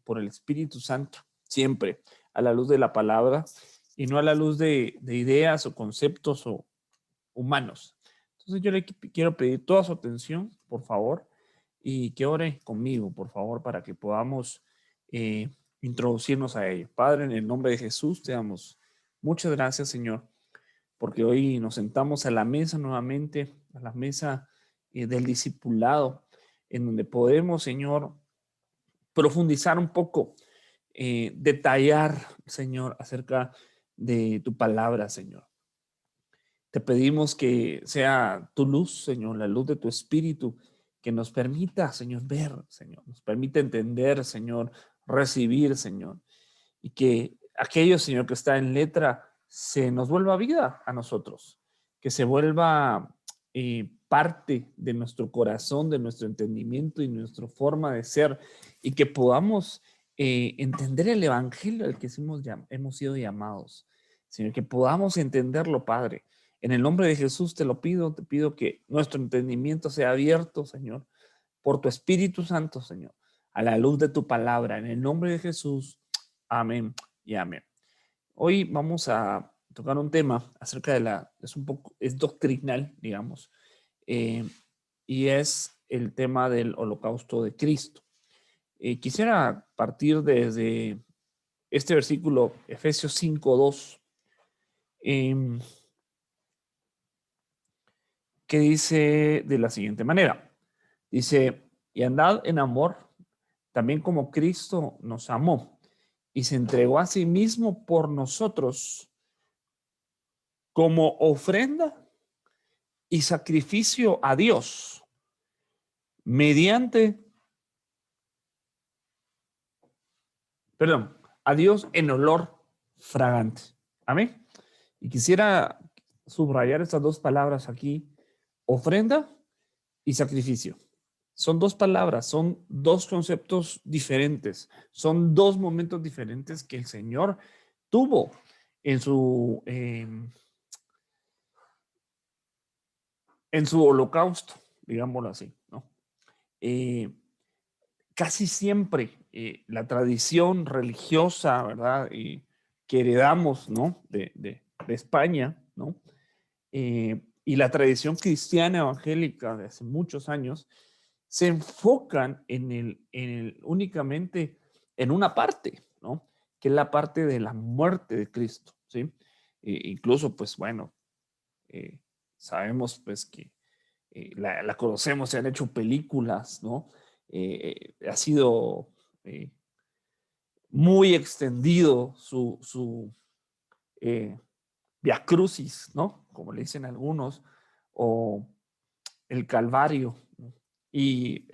por el Espíritu Santo, siempre a la luz de la palabra y no a la luz de ideas o conceptos o humanos. Entonces yo le quiero pedir toda su atención, por favor, y que ore conmigo, por favor, para que podamos eh, introducirnos a ello. Padre, en el nombre de Jesús, te damos muchas gracias, Señor, porque hoy nos sentamos a la mesa nuevamente, a la mesa del discipulado, en donde podemos, Señor, profundizar un poco, detallar, Señor, acerca de tu palabra, Señor. Te pedimos que sea tu luz, Señor, la luz de tu espíritu, que nos permita, Señor, ver, Señor, nos permita entender, Señor, recibir, Señor, y que aquello, Señor, que está en letra, se nos vuelva vida a nosotros, que se vuelva parte de nuestro corazón, de nuestro entendimiento y nuestra forma de ser, y que podamos entender el evangelio al que hemos sido llamados, Señor, que podamos entenderlo, Padre. En el nombre de Jesús te pido que nuestro entendimiento sea abierto, Señor, por tu Espíritu Santo, Señor, a la luz de tu palabra. En el nombre de Jesús, amén y amén. Hoy vamos a tocar un tema acerca de es doctrinal, digamos, eh, y es el tema del holocausto de Cristo. Quisiera partir desde este versículo, Efesios 5:2. Que dice de la siguiente manera. Dice, y andad en amor, también como Cristo nos amó y se entregó a sí mismo por nosotros como ofrenda y sacrificio a Dios mediante, a Dios en olor fragante. Amén. Y quisiera subrayar estas dos palabras aquí, ofrenda y sacrificio. Son dos palabras, son dos conceptos diferentes, son dos momentos diferentes que el Señor tuvo en su holocausto, digámoslo así, ¿no? Eh, Casi siempre la tradición religiosa, ¿verdad? Que heredamos, ¿no? De España, ¿no? Y la tradición cristiana evangélica de hace muchos años se enfocan únicamente en una parte, ¿no? Que es la parte de la muerte de Cristo, ¿sí? Incluso, pues bueno, eh, sabemos pues que la conocemos, se han hecho películas, ¿no? Ha sido eh, muy extendido su Via Crucis, ¿no? Como le dicen algunos, o el Calvario, ¿no? Y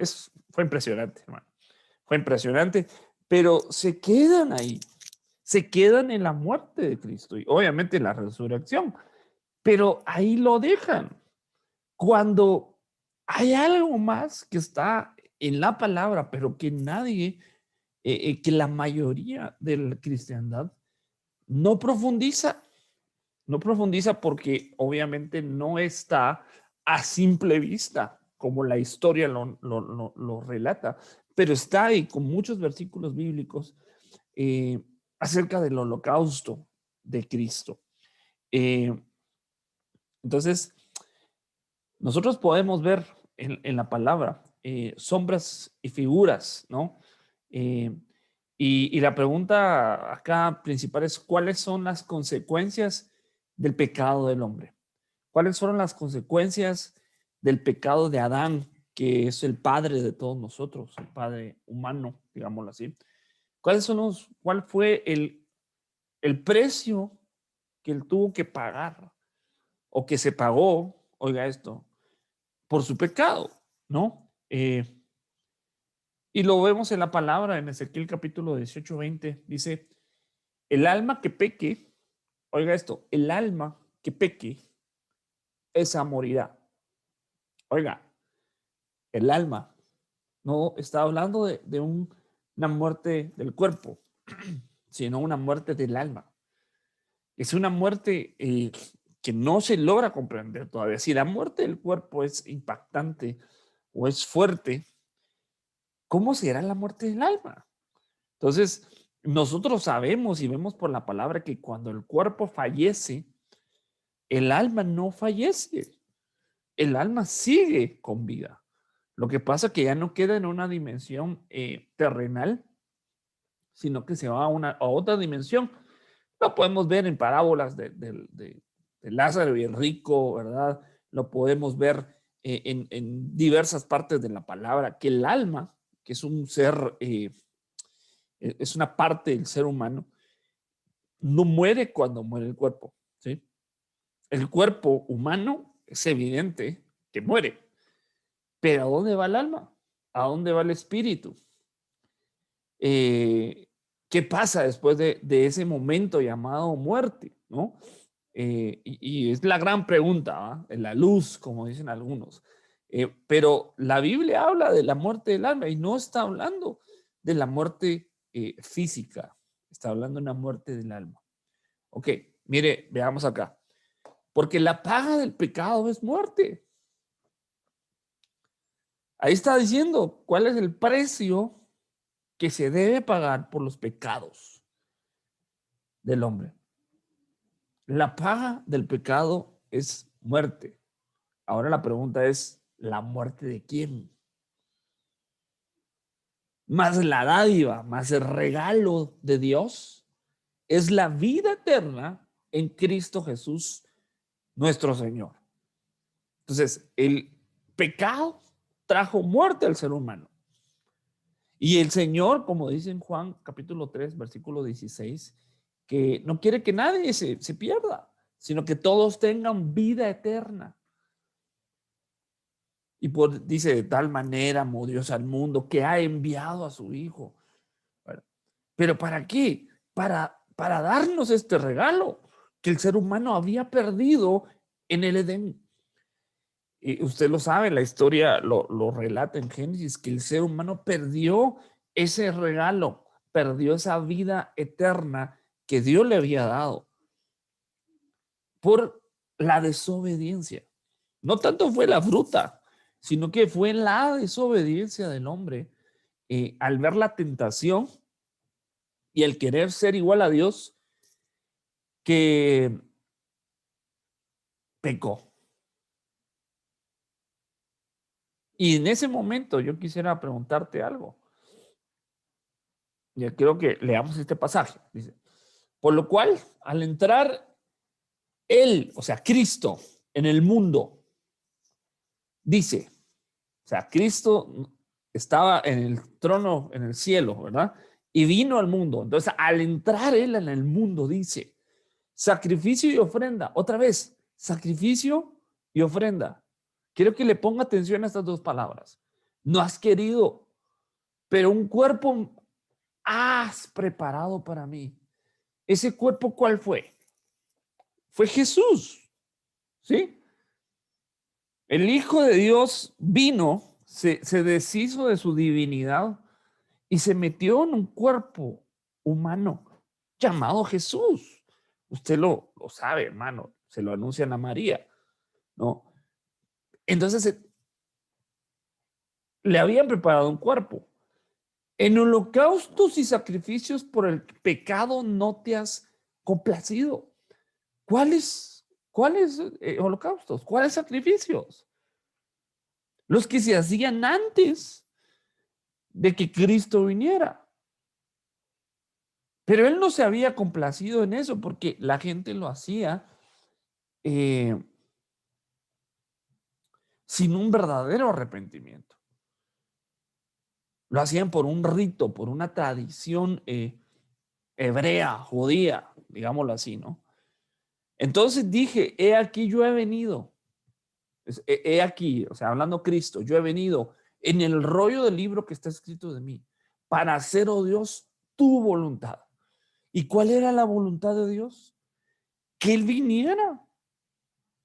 fue impresionante, hermano. Fue impresionante, pero se quedan ahí, se quedan en la muerte de Cristo y obviamente en la resurrección, pero ahí lo dejan. Cuando hay algo más que está en la palabra, pero que nadie, que la mayoría de la cristiandad no profundiza, no profundiza porque obviamente no está a simple vista, como la historia lo relata, pero está ahí con muchos versículos bíblicos eh, acerca del holocausto de Cristo. Eh, entonces, nosotros podemos ver en la palabra sombras y figuras, ¿no? Eh, y la pregunta acá principal es, ¿cuáles son las consecuencias del pecado del hombre? ¿Cuáles fueron las consecuencias del pecado de Adán, que es el padre de todos nosotros, el padre humano, digámoslo así? ¿Cuál fue el precio que él tuvo que pagar o que se pagó, oiga esto, por su pecado, ¿no? Y lo vemos en la palabra, en Ezequiel capítulo 18-20, dice, el alma que peque, oiga esto, el alma que peque, esa morirá. Oiga, el alma, no está hablando de una muerte del cuerpo, sino una muerte del alma. Es una muerte que no se logra comprender todavía. Si la muerte del cuerpo es impactante o es fuerte, ¿cómo será la muerte del alma? Entonces, nosotros sabemos y vemos por la palabra que cuando el cuerpo fallece, el alma no fallece, el alma sigue con vida. Lo que pasa es que ya no queda en una dimensión terrenal, sino que se va a otra dimensión. Lo podemos ver en parábolas de Lázaro y el rico, ¿verdad? Lo podemos ver en diversas partes de la palabra, que el alma, que es un ser, es una parte del ser humano, no muere cuando muere el cuerpo, ¿sí? El cuerpo humano es evidente que muere, pero ¿a dónde va el alma? ¿A dónde va el espíritu? ¿Qué pasa después de ese momento llamado muerte? ¿No? Y es la gran pregunta, ¿eh? La luz, como dicen algunos. Pero la Biblia habla de la muerte del alma y no está hablando de la muerte física, está hablando de una muerte del alma. Ok, mire, veamos acá. Porque la paga del pecado es muerte. Ahí está diciendo cuál es el precio que se debe pagar por los pecados del hombre. La paga del pecado es muerte. Ahora la pregunta es, ¿la muerte de quién? Más la dádiva, más el regalo de Dios, es la vida eterna en Cristo Jesús, nuestro Señor. Entonces, el pecado trajo muerte al ser humano. Y el Señor, como dice en Juan capítulo 3, versículo 16, que no quiere que nadie se pierda, sino que todos tengan vida eterna. Y dice, de tal manera amó Dios al mundo que ha enviado a su Hijo. Bueno, ¿pero para qué? Para darnos este regalo que el ser humano había perdido en el Edén. Y usted lo sabe, la historia lo relata en Génesis, que el ser humano perdió ese regalo, perdió esa vida eterna que Dios le había dado por la desobediencia. No tanto fue la fruta, sino que fue la desobediencia del hombre al ver la tentación y el querer ser igual a Dios que pecó. Y en ese momento yo quisiera preguntarte algo. Ya quiero que leamos este pasaje. Dice, por lo cual, al entrar Él, o sea, Cristo, en el mundo, dice, o sea, Cristo estaba en el trono, en el cielo, ¿verdad? Y vino al mundo. Entonces, al entrar Él en el mundo, dice, sacrificio y ofrenda. Otra vez, sacrificio y ofrenda. Quiero que le ponga atención a estas dos palabras. No has querido, pero un cuerpo has preparado para mí. ¿Ese cuerpo cuál fue? Fue Jesús, ¿sí? El Hijo de Dios vino, se deshizo de su divinidad y se metió en un cuerpo humano llamado Jesús. Usted lo sabe, hermano, se lo anuncian a María, ¿no? Entonces le habían preparado un cuerpo. En holocaustos y sacrificios por el pecado no te has complacido. ¿Cuáles holocaustos? ¿Cuáles sacrificios? Los que se hacían antes de que Cristo viniera. Pero él no se había complacido en eso porque la gente lo hacía eh, sin un verdadero arrepentimiento. Lo hacían por un rito, por una tradición hebrea, judía, digámoslo así, ¿no? Entonces dije, he aquí yo he venido, he aquí, o sea, hablando Cristo, yo he venido en el rollo del libro que está escrito de mí para hacer, oh Dios, tu voluntad. ¿Y cuál era la voluntad de Dios? Que Él viniera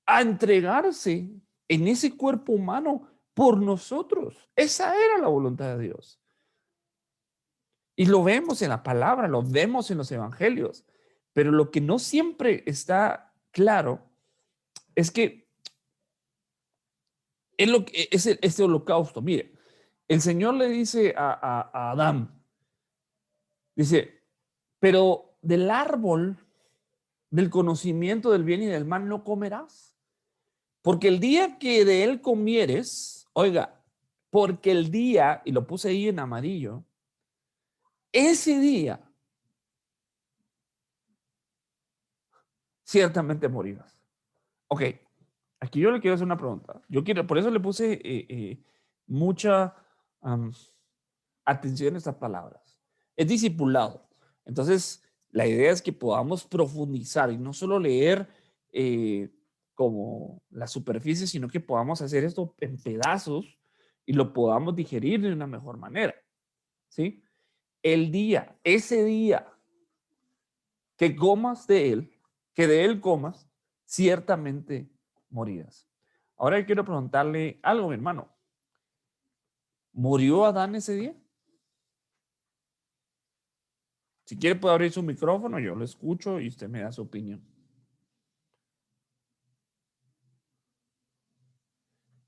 a entregarse en ese cuerpo humano por nosotros. Esa era la voluntad de Dios. Y lo vemos en la palabra, lo vemos en los evangelios. Pero lo que no siempre está claro es que es lo que es este holocausto. Mire, el Señor le dice a Adán, Dice, pero del árbol del conocimiento del bien y del mal no comerás, porque el día que de él comieres, oiga, porque el día, y lo puse ahí en amarillo, ese día ciertamente morirás. Ok, aquí yo le quiero hacer una pregunta. Yo quiero, por eso le puse mucha atención a estas palabras. Es discipulado. Entonces, la idea es que podamos profundizar y no solo leer como la superficie, sino que podamos hacer esto en pedazos y lo podamos digerir de una mejor manera. ¿Sí? El día, ese día que comas de él, que de él comas, ciertamente morirás. Ahora yo quiero preguntarle algo, mi hermano. ¿Murió Adán ese día? Si quiere puede abrir su micrófono, yo lo escucho y usted me da su opinión.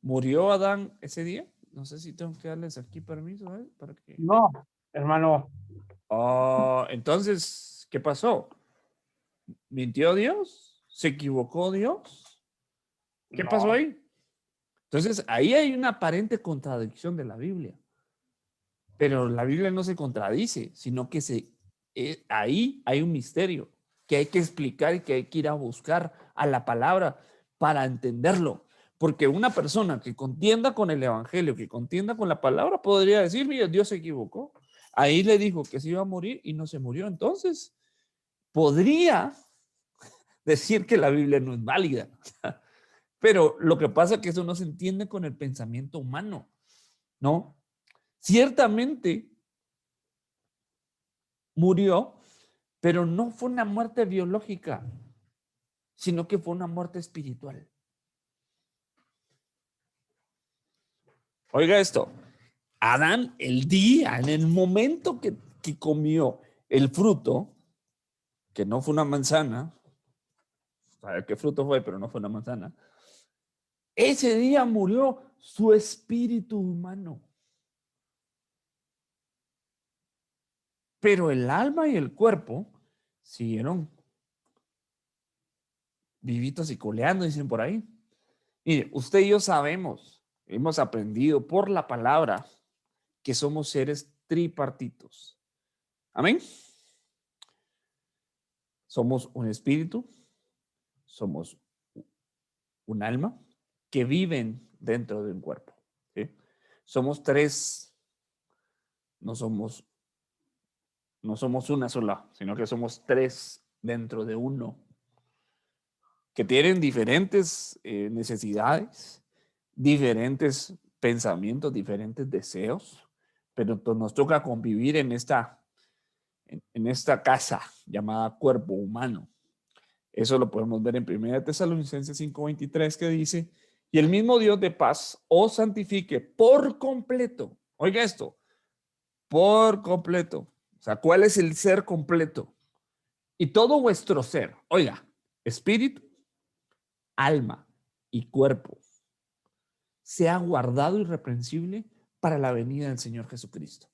¿Murió Adán ese día? No sé si tengo que darles aquí permiso, ¿eh? Para que... No, hermano. Oh, entonces, ¿qué pasó? ¿Mintió Dios? ¿Se equivocó Dios? ¿Qué pasó No. ahí? Entonces, ahí hay una aparente contradicción de la Biblia. Pero la Biblia no se contradice, sino que ahí hay un misterio que hay que explicar y que hay que ir a buscar a la palabra para entenderlo. Porque una persona que contienda con el Evangelio, que contienda con la palabra, podría decir, mira, Dios se equivocó. Ahí le dijo que se iba a morir y no se murió. Entonces, podría decir que la Biblia no es válida. Pero lo que pasa es que eso no se entiende con el pensamiento humano, ¿no? Ciertamente murió, pero no fue una muerte biológica, sino que fue una muerte espiritual. Oiga esto, Adán el día, en el momento que comió el fruto, que no fue una manzana, sabe qué fruto fue, pero no fue una manzana, ese día murió su espíritu humano. Pero el alma y el cuerpo siguieron vivitos y coleando, dicen por ahí. Mire, usted y yo sabemos, hemos aprendido por la palabra que somos seres tripartitos. Amén. Somos un espíritu, somos un alma que viven dentro de un cuerpo. ¿Sí? Somos tres, no somos, no somos una sola, sino que somos tres dentro de uno, que tienen diferentes necesidades, diferentes pensamientos, diferentes deseos, pero nos toca convivir en esta casa llamada cuerpo humano. Eso lo podemos ver en 1 Tesalonicenses 5:23 que dice, y el mismo Dios de paz os santifique por completo. Oiga esto, por completo. O sea, ¿cuál es el ser completo? Y todo vuestro ser, oiga, espíritu, alma y cuerpo, sea guardado irreprensible para la venida del Señor Jesucristo.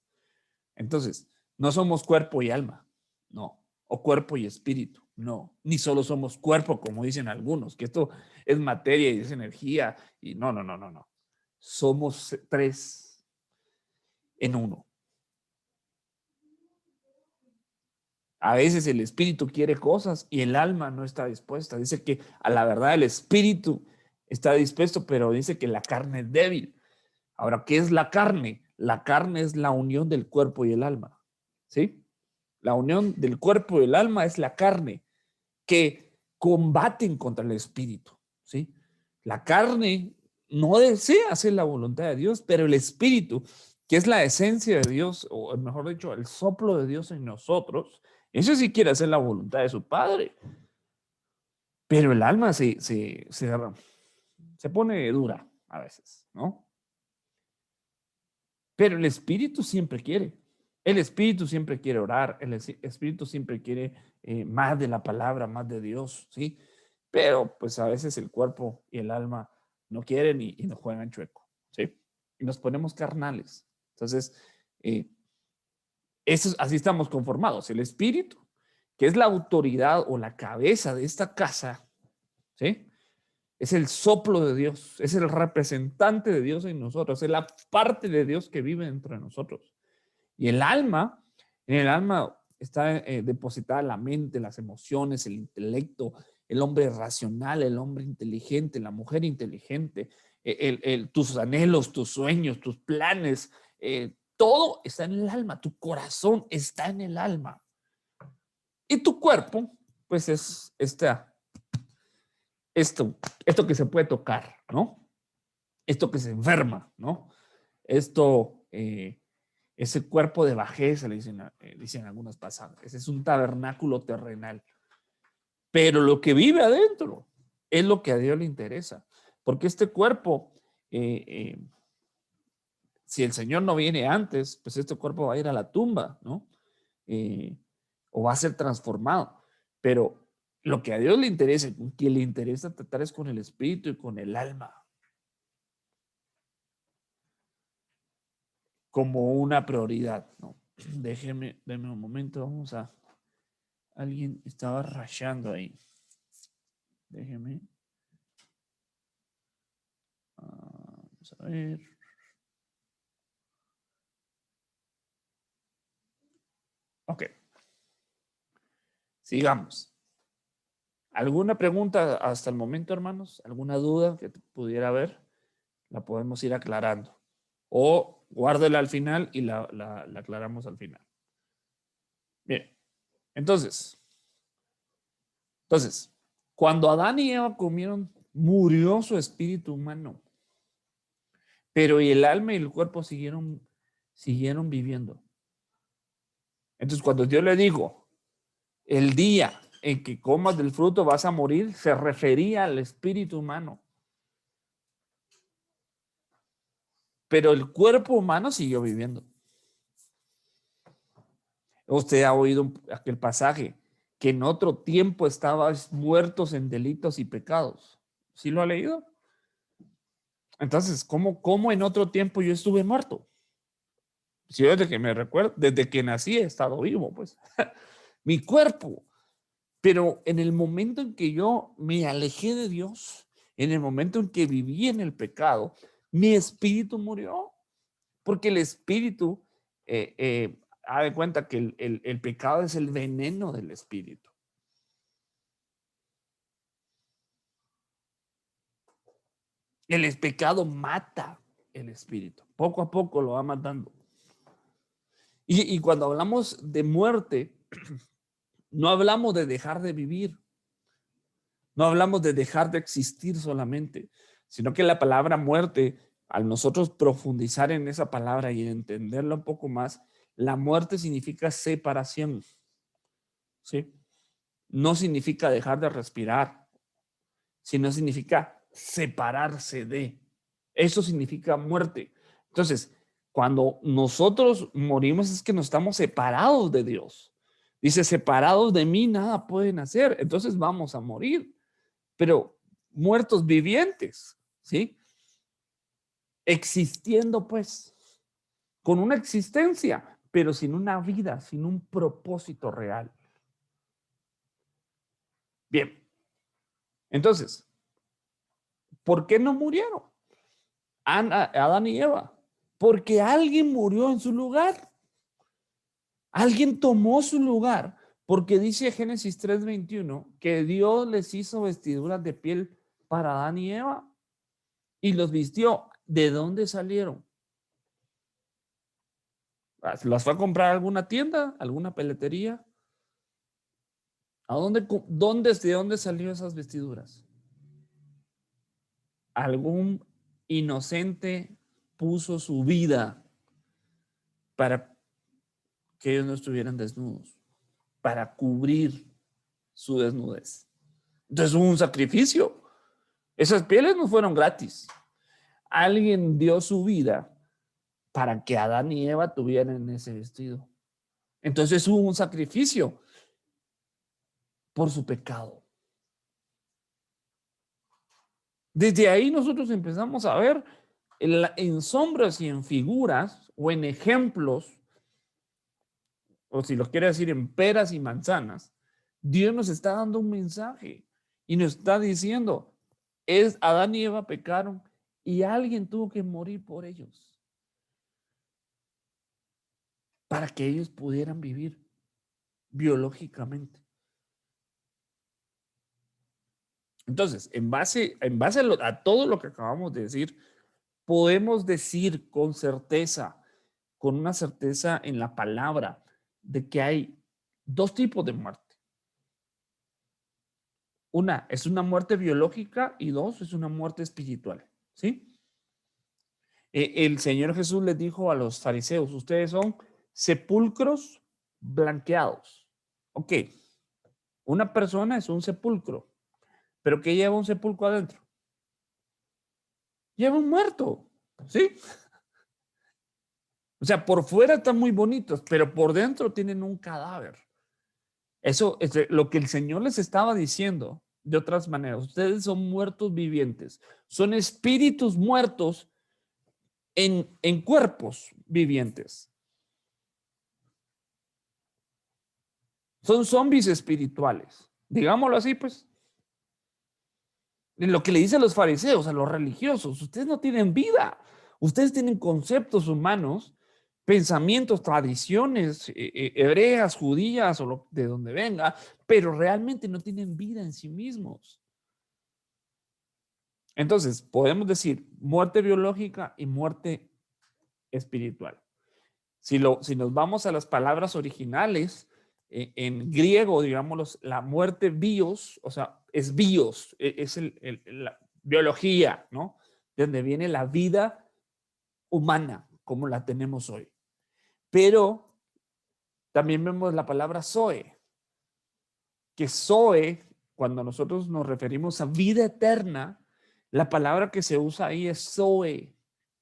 Entonces, no somos cuerpo y alma, no, o cuerpo y espíritu, no, ni solo somos cuerpo, como dicen algunos, que esto es materia y es energía, y no, no, no, no, no. Somos tres en uno. A veces el espíritu quiere cosas y el alma no está dispuesta. Dice que a la verdad el espíritu está dispuesto, pero dice que la carne es débil. Ahora, ¿qué es la carne? La carne es la unión del cuerpo y el alma, ¿sí? La unión del cuerpo y el alma es la carne que combaten contra el espíritu, ¿sí? La carne no desea hacer la voluntad de Dios, pero el espíritu, que es la esencia de Dios, o mejor dicho, el soplo de Dios en nosotros, eso sí quiere hacer la voluntad de su Padre. Pero el alma se pone dura a veces, ¿no? Pero el espíritu siempre quiere. El espíritu siempre quiere orar. El espíritu siempre quiere más de la palabra, más de Dios, ¿sí? Pero pues a veces el cuerpo y el alma no quieren y nos juegan chueco, ¿sí? Y nos ponemos carnales. Entonces, eh, Así estamos conformados. El espíritu, que es la autoridad o la cabeza de esta casa, ¿sí? Es el soplo de Dios, es el representante de Dios en nosotros, es la parte de Dios que vive dentro de nosotros. Y el alma, en el alma está depositada la mente, las emociones, el intelecto, el hombre racional, el hombre inteligente, la mujer inteligente, tus anhelos, tus sueños, tus planes, todo está en el alma, tu corazón está en el alma. Y tu cuerpo, pues es esto que se puede tocar, ¿no? Esto que se enferma, ¿no? Esto, ese cuerpo de bajeza, dicen algunos pasajes. Ese es un tabernáculo terrenal. Pero lo que vive adentro es lo que a Dios le interesa. Porque este cuerpo, si el Señor no viene antes, pues este cuerpo va a ir a la tumba, ¿no? O va a ser transformado. Pero lo que a Dios le interesa, que le interesa tratar es con el espíritu y con el alma. Como una prioridad, ¿no? Déjeme un momento, alguien estaba rayando ahí. Déjeme. Vamos a ver. Ok. Sigamos. ¿Alguna pregunta hasta el momento, hermanos? ¿Alguna duda que pudiera haber? La podemos ir aclarando. O guárdela al final y la aclaramos al final. Bien. Entonces, cuando Adán y Eva comieron, murió su espíritu humano. Pero y el alma y el cuerpo siguieron viviendo. Entonces, cuando Dios le dijo, el día en que comas del fruto vas a morir, se refería al espíritu humano. Pero el cuerpo humano siguió viviendo. Usted ha oído aquel pasaje, que en otro tiempo estabas muertos en delitos y pecados. ¿Sí lo ha leído? Entonces, ¿cómo en otro tiempo yo estuve muerto? Si yo desde que me recuerdo, desde que nací he estado vivo, pues. Mi cuerpo. Pero en el momento en que yo me alejé de Dios, en el momento en que viví en el pecado, mi espíritu murió. Porque el espíritu, ha de cuenta que el pecado es el veneno del espíritu. El pecado mata el espíritu. Poco a poco lo va matando. Y cuando hablamos de muerte, no hablamos de dejar de vivir. No hablamos de dejar de existir solamente, sino que la palabra muerte, al nosotros profundizar en esa palabra y entenderla un poco más, la muerte significa separación. ¿Sí? No significa dejar de respirar, sino significa separarse de. Eso significa muerte. Entonces, cuando nosotros morimos es que nos estamos separados de Dios. Dice, separados de mí nada pueden hacer. Entonces vamos a morir. Pero muertos vivientes, ¿sí? Existiendo pues, con una existencia, pero sin una vida, sin un propósito real. Bien, entonces, ¿por qué no murieron Adán y Eva? Porque alguien murió en su lugar. Alguien tomó su lugar, porque dice Génesis 3:21 que Dios les hizo vestiduras de piel para Adán y Eva y los vistió. ¿De dónde salieron? ¿Las fue a comprar a alguna tienda, alguna peletería? ¿De dónde salió esas vestiduras? Algún inocente puso su vida para que ellos no estuvieran desnudos, para cubrir su desnudez. Entonces hubo un sacrificio. Esas pieles no fueron gratis. Alguien dio su vida para que Adán y Eva tuvieran ese vestido. Entonces hubo un sacrificio por su pecado. Desde ahí nosotros empezamos a ver en sombras y en figuras o en ejemplos o si lo quiere decir en peras y manzanas, Dios nos está dando un mensaje y nos está diciendo, Adán y Eva pecaron y alguien tuvo que morir por ellos para que ellos pudieran vivir biológicamente. Entonces, en base a todo lo que acabamos de decir, podemos decir con certeza, con una certeza en la palabra, de que hay dos tipos de muerte. Una es una muerte biológica y dos es una muerte espiritual, ¿sí? El Señor Jesús les dijo a los fariseos, ustedes son sepulcros blanqueados. Ok, una persona es un sepulcro, pero ¿qué lleva un sepulcro adentro? Lleva un muerto, ¿sí? O sea, por fuera están muy bonitos, pero por dentro tienen un cadáver. Eso es lo que el Señor les estaba diciendo de otras maneras. Ustedes son muertos vivientes, son espíritus muertos en cuerpos vivientes. Son zombies espirituales. Digámoslo así, pues. Lo que le dice a los fariseos, a los religiosos, ustedes no tienen vida. Ustedes tienen conceptos humanos, pensamientos, tradiciones hebreas, judías o de donde venga, pero realmente no tienen vida en sí mismos. Entonces, podemos decir muerte biológica y muerte espiritual. Si nos vamos a las palabras originales, en griego, digamos, la muerte bios, o sea, es bios, es la biología, ¿no? De donde viene la vida humana, como la tenemos hoy. Pero también vemos la palabra zoe, que zoe, cuando nosotros nos referimos a vida eterna, la palabra que se usa ahí es zoe,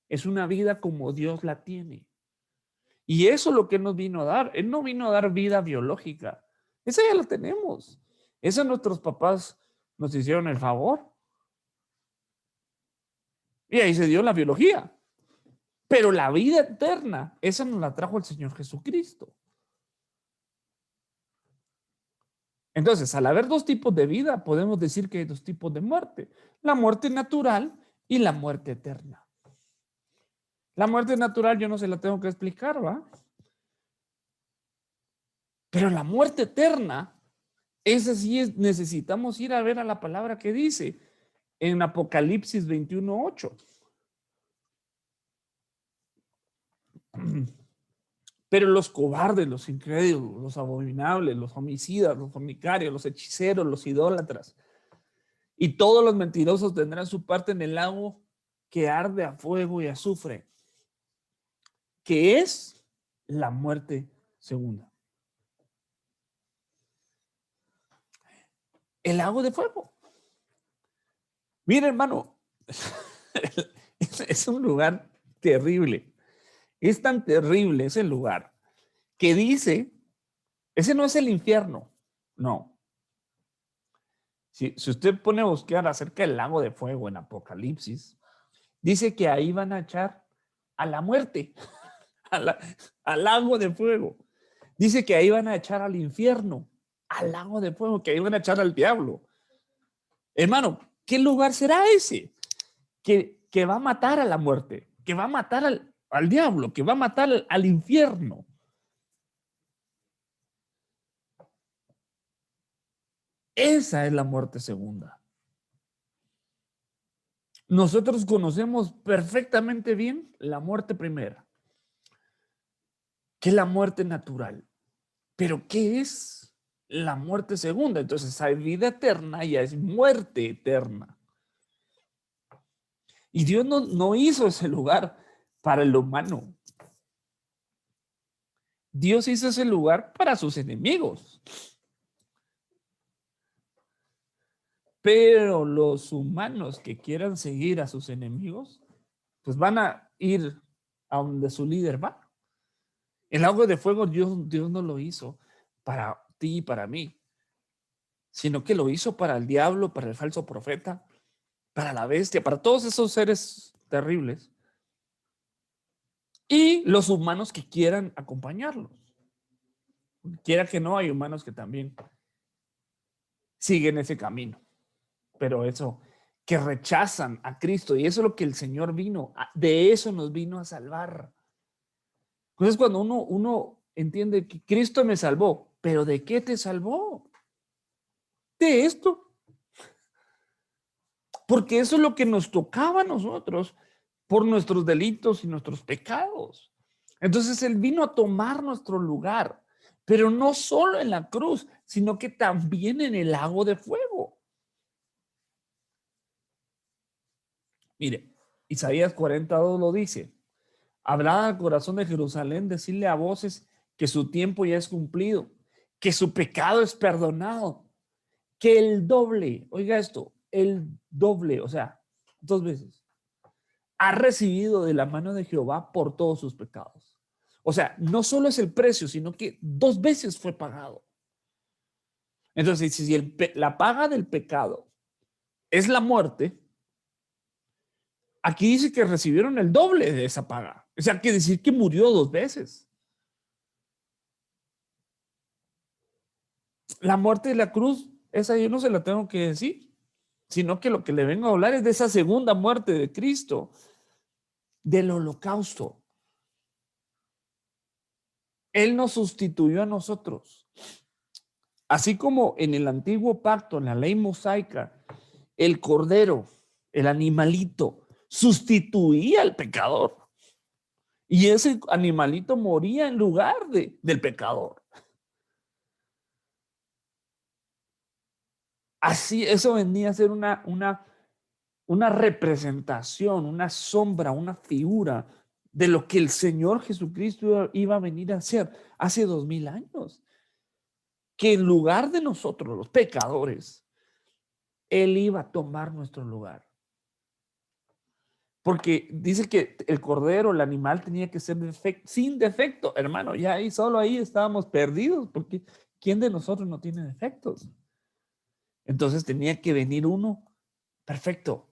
es una vida como Dios la tiene. Y eso es lo que Él nos vino a dar. Él no vino a dar vida biológica. Esa ya la tenemos. Esa nuestros papás nos hicieron el favor. Y ahí se dio la biología. Pero la vida eterna, esa nos la trajo el Señor Jesucristo. Entonces, al haber dos tipos de vida, podemos decir que hay dos tipos de muerte. La muerte natural y la muerte eterna. La muerte natural yo no se la tengo que explicar, ¿va? Pero la muerte eterna, esa sí necesitamos ir a ver a la palabra que dice en Apocalipsis 21:8. Pero los cobardes, los incrédulos, los abominables, los homicidas, los fornicarios, los hechiceros, los idólatras y todos los mentirosos tendrán su parte en el lago que arde a fuego y azufre, que es la muerte segunda. El lago de fuego. Mira, hermano, es un lugar terrible. Es tan terrible ese lugar que dice, ese no es el infierno, no. Si usted pone a buscar acerca del lago de fuego en Apocalipsis, dice que ahí van a echar a la muerte, al lago de fuego. Dice que ahí van a echar al infierno, al lago de fuego, que ahí van a echar al diablo. Hermano, ¿qué lugar será ese? Que va a matar a la muerte, que va a matar al diablo, que va a matar al infierno. Esa es la muerte segunda. Nosotros conocemos perfectamente bien la muerte primera, que es la muerte natural. Pero ¿qué es la muerte segunda? Entonces hay vida eterna y hay muerte eterna. Y Dios no hizo ese lugar para el humano. Dios hizo ese lugar para sus enemigos. Pero los humanos que quieran seguir a sus enemigos, pues van a ir a donde su líder va. El lago de fuego Dios no lo hizo para ti y para mí, sino que lo hizo para el diablo, para el falso profeta, para la bestia, para todos esos seres terribles y los humanos que quieran acompañarlos. Quiera que no, hay humanos que también siguen ese camino, pero eso, que rechazan a Cristo, y eso es lo que el Señor vino, de eso nos vino a salvar. Entonces, cuando uno entiende que Cristo me salvó, pero ¿de qué te salvó? De esto, porque eso es lo que nos tocaba a nosotros por nuestros delitos y nuestros pecados. Entonces Él vino a tomar nuestro lugar, pero no solo en la cruz, sino que también en el lago de fuego. Mire, Isaías 42 lo dice: hablad al corazón de Jerusalén, decirle a voces que su tiempo ya es cumplido, que su pecado es perdonado, que el doble, oiga esto, el doble, o sea, 2 veces, ha recibido de la mano de Jehová por todos sus pecados. O sea, no solo es el precio, sino que 2 veces fue pagado. Entonces, si la paga del pecado es la muerte, aquí dice que recibieron el doble de esa paga. O sea, quiere decir que murió 2 veces. La muerte de la cruz, esa yo no se la tengo que decir, sino que lo que le vengo a hablar es de esa segunda muerte de Cristo, del holocausto. Él nos sustituyó a nosotros. Así como en el antiguo pacto, en la ley mosaica, el cordero, el animalito, sustituía al pecador. Y ese animalito moría en lugar del pecador. Así, eso venía a ser una representación, una sombra, una figura de lo que el Señor Jesucristo iba a venir a hacer hace 2000 años. Que en lugar de nosotros, los pecadores, Él iba a tomar nuestro lugar. Porque dice que el cordero, el animal, tenía que ser sin defecto, hermano. Ya ahí, solo ahí estábamos perdidos, porque ¿quién de nosotros no tiene defectos? Entonces tenía que venir uno perfecto.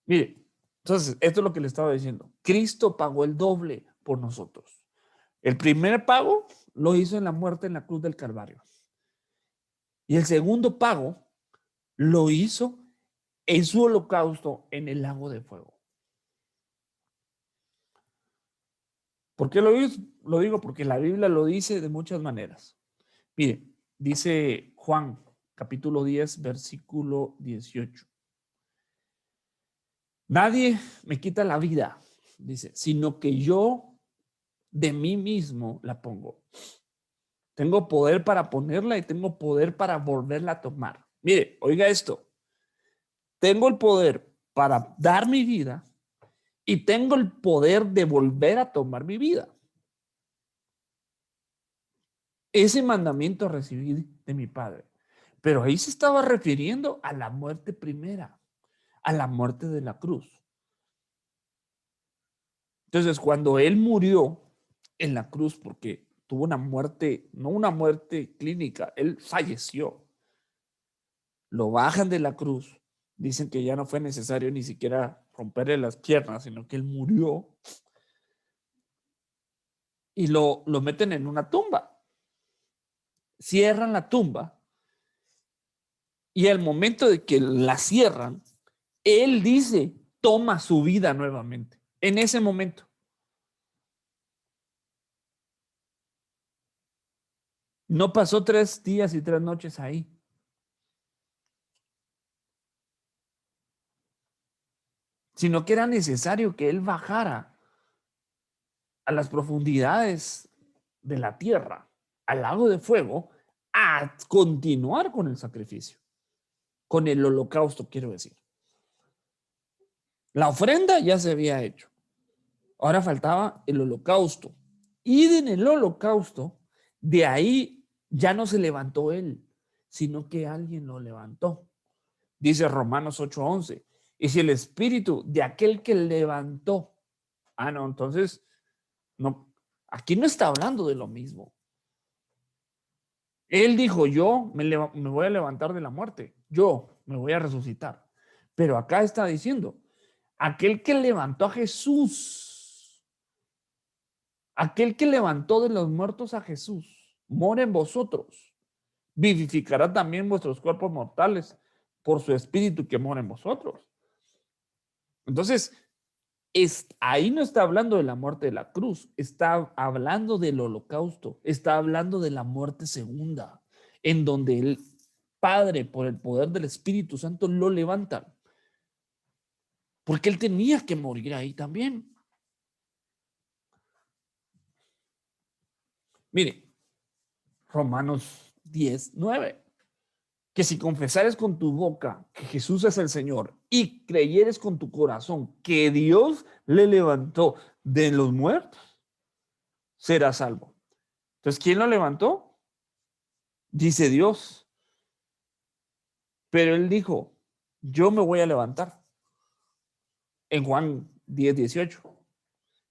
Mire, entonces, esto es lo que le estaba diciendo. Cristo pagó el doble por nosotros. El primer pago lo hizo en la muerte en la cruz del Calvario. Y el segundo pago lo hizo en su holocausto en el lago de fuego. ¿Por qué lo hizo? Lo digo porque la Biblia lo dice de muchas maneras. Mire, dice Juan, capítulo 10, versículo 18. Nadie me quita la vida, dice, sino que yo de mí mismo la pongo. Tengo poder para ponerla y tengo poder para volverla a tomar. Mire, oiga esto. Tengo el poder para dar mi vida y tengo el poder de volver a tomar mi vida. Ese mandamiento recibí de mi Padre. Pero ahí se estaba refiriendo a la muerte primera, a la muerte de la cruz. Entonces, cuando Él murió en la cruz, porque tuvo una muerte, no una muerte clínica, Él falleció. Lo bajan de la cruz. Dicen que ya no fue necesario ni siquiera romperle las piernas, sino que Él murió. Y lo meten en una tumba. Cierran la tumba. Y al momento de que la cierran, Él dice, toma su vida nuevamente. En ese momento. No pasó 3 días y 3 noches ahí. Sino que era necesario que Él bajara a las profundidades de la tierra, al lago de fuego, a continuar con el sacrificio, con el holocausto, quiero decir. La ofrenda ya se había hecho. Ahora faltaba el holocausto. Y en el holocausto, de ahí ya no se levantó Él, sino que alguien lo levantó. Dice Romanos 8:11. Y si el espíritu de aquel que levantó, no, entonces, no, aquí no está hablando de lo mismo. Él dijo, yo me voy a levantar de la muerte, yo me voy a resucitar. Pero acá está diciendo, aquel que levantó a Jesús, Aquel que levantó de los muertos a Jesús mora en vosotros. Vivificará también vuestros cuerpos mortales por su espíritu que mora en vosotros. Entonces, ahí no está hablando de la muerte de la cruz, está hablando del holocausto, está hablando de la muerte segunda, en donde el Padre, por el poder del Espíritu Santo, lo levanta. Porque él tenía que morir ahí también. Mire, Romanos 10:9. Que si confesares con tu boca que Jesús es el Señor y creyeres con tu corazón que Dios le levantó de los muertos, serás salvo. Entonces, ¿quién lo levantó? Dice Dios. Pero él dijo, yo me voy a levantar. En Juan 10:18.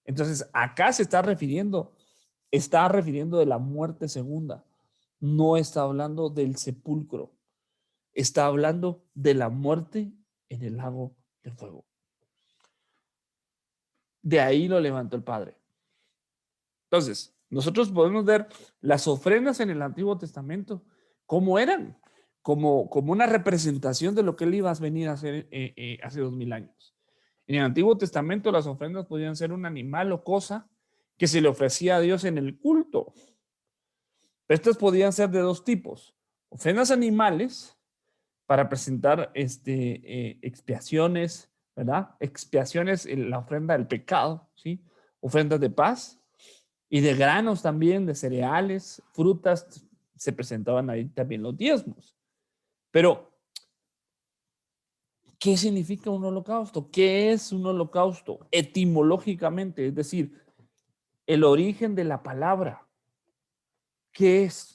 Entonces, acá se está refiriendo de la muerte segunda. No está hablando del sepulcro. Está hablando de la muerte en el lago de fuego. De ahí lo levantó el Padre. Entonces, nosotros podemos ver las ofrendas en el Antiguo Testamento, cómo eran, como una representación de lo que él iba a venir a hacer hace 2000 años. En el Antiguo Testamento las ofrendas podían ser un animal o cosa que se le ofrecía a Dios en el culto. Estas podían ser de dos tipos: ofrendas animales para presentar expiaciones, ¿verdad? Expiaciones en la ofrenda del pecado, ¿sí? Ofrendas de paz y de granos también, de cereales, frutas, se presentaban ahí también los diezmos. Pero, ¿qué significa un holocausto? ¿Qué es un holocausto? Etimológicamente, es decir, el origen de la palabra. ¿Qué es?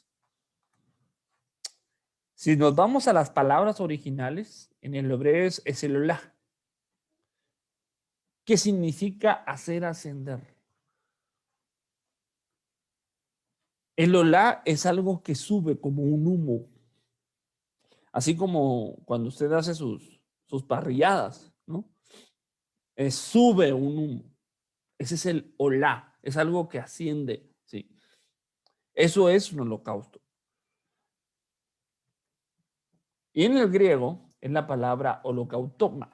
Si nos vamos a las palabras originales, en el hebreo es el olá, que significa hacer ascender. El olá es algo que sube como un humo, así como cuando usted hace sus parrilladas, ¿no? Sube un humo. Ese es el olá, es algo que asciende, ¿sí? Eso es un holocausto. Y en el griego es la palabra holocautoma,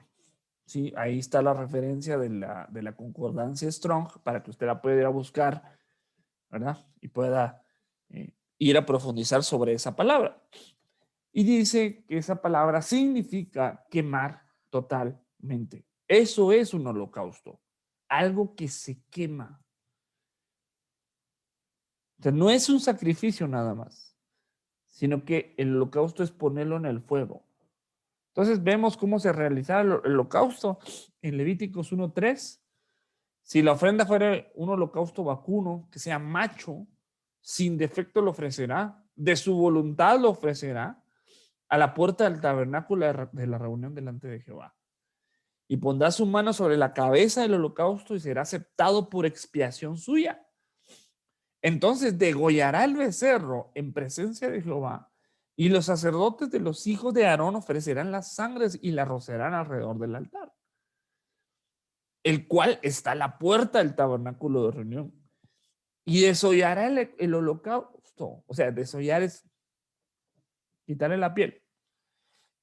¿sí? Ahí está la referencia de la concordancia Strong para que usted la pueda ir a buscar, ¿verdad? Y pueda ir a profundizar sobre esa palabra. Y dice que esa palabra significa quemar totalmente. Eso es un holocausto, algo que se quema. O sea, no es un sacrificio nada más, sino que el holocausto es ponerlo en el fuego. Entonces vemos cómo se realizaba el holocausto en Levíticos 1:3. Si la ofrenda fuera un holocausto vacuno, que sea macho, sin defecto lo ofrecerá, de su voluntad lo ofrecerá a la puerta del tabernáculo de la reunión delante de Jehová. Y pondrá su mano sobre la cabeza del holocausto y será aceptado por expiación suya. Entonces degollará el becerro en presencia de Jehová, y los sacerdotes de los hijos de Aarón ofrecerán las sangres y la rociarán alrededor del altar, el cual está a la puerta del tabernáculo de reunión. Y desollará el holocausto. O sea, desollar es quitarle la piel.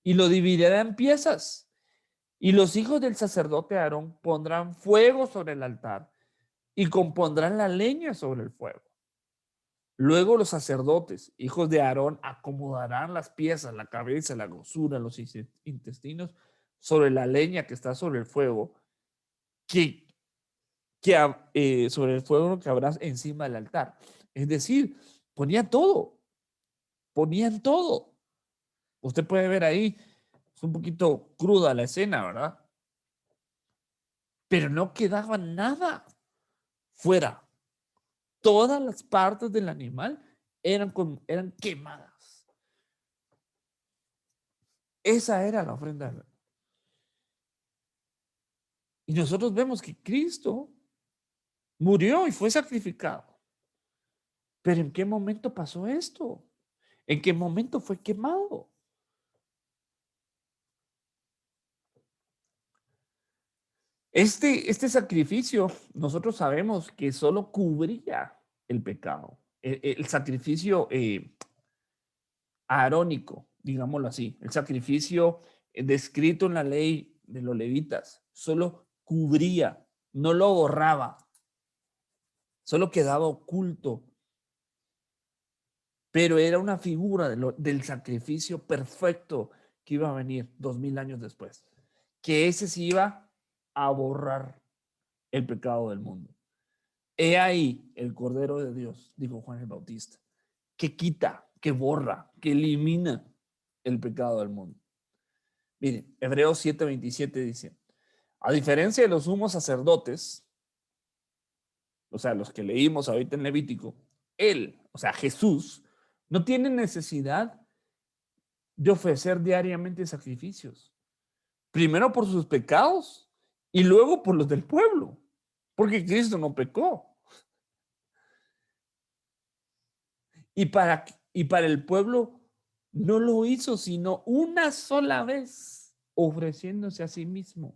Y lo dividirá en piezas. Y los hijos del sacerdote Aarón pondrán fuego sobre el altar y compondrán la leña sobre el fuego. Luego los sacerdotes, hijos de Aarón, acomodarán las piezas, la cabeza, la grosura, los intestinos sobre la leña que está sobre el fuego, sobre el fuego que habrá encima del altar. Es decir, ponían todo, ponían todo. Usted puede ver ahí, es un poquito cruda la escena, ¿verdad? Pero no quedaba nada fuera. Todas las partes del animal eran quemadas. Esa era la ofrenda. Y nosotros vemos que Cristo murió y fue sacrificado. Pero ¿en qué momento pasó esto? ¿En qué momento fue quemado? Este sacrificio, nosotros sabemos que solo cubría el pecado. El sacrificio arónico, digámoslo así, el sacrificio descrito en la ley de los levitas, solo cubría, no lo borraba, solo quedaba oculto, pero era una figura del sacrificio perfecto que iba a venir 2000 años después, que ese sí iba a borrar el pecado del mundo. He ahí el Cordero de Dios, dijo Juan el Bautista, que quita, que borra, que elimina el pecado del mundo. Miren, Hebreos 7:27 dice, a diferencia de los sumos sacerdotes, o sea, los que leímos ahorita en Levítico, él, o sea, Jesús, no tiene necesidad de ofrecer diariamente sacrificios. Primero por sus pecados y luego por los del pueblo, porque Cristo no pecó. Y para el pueblo no lo hizo, sino una sola vez, ofreciéndose a sí mismo.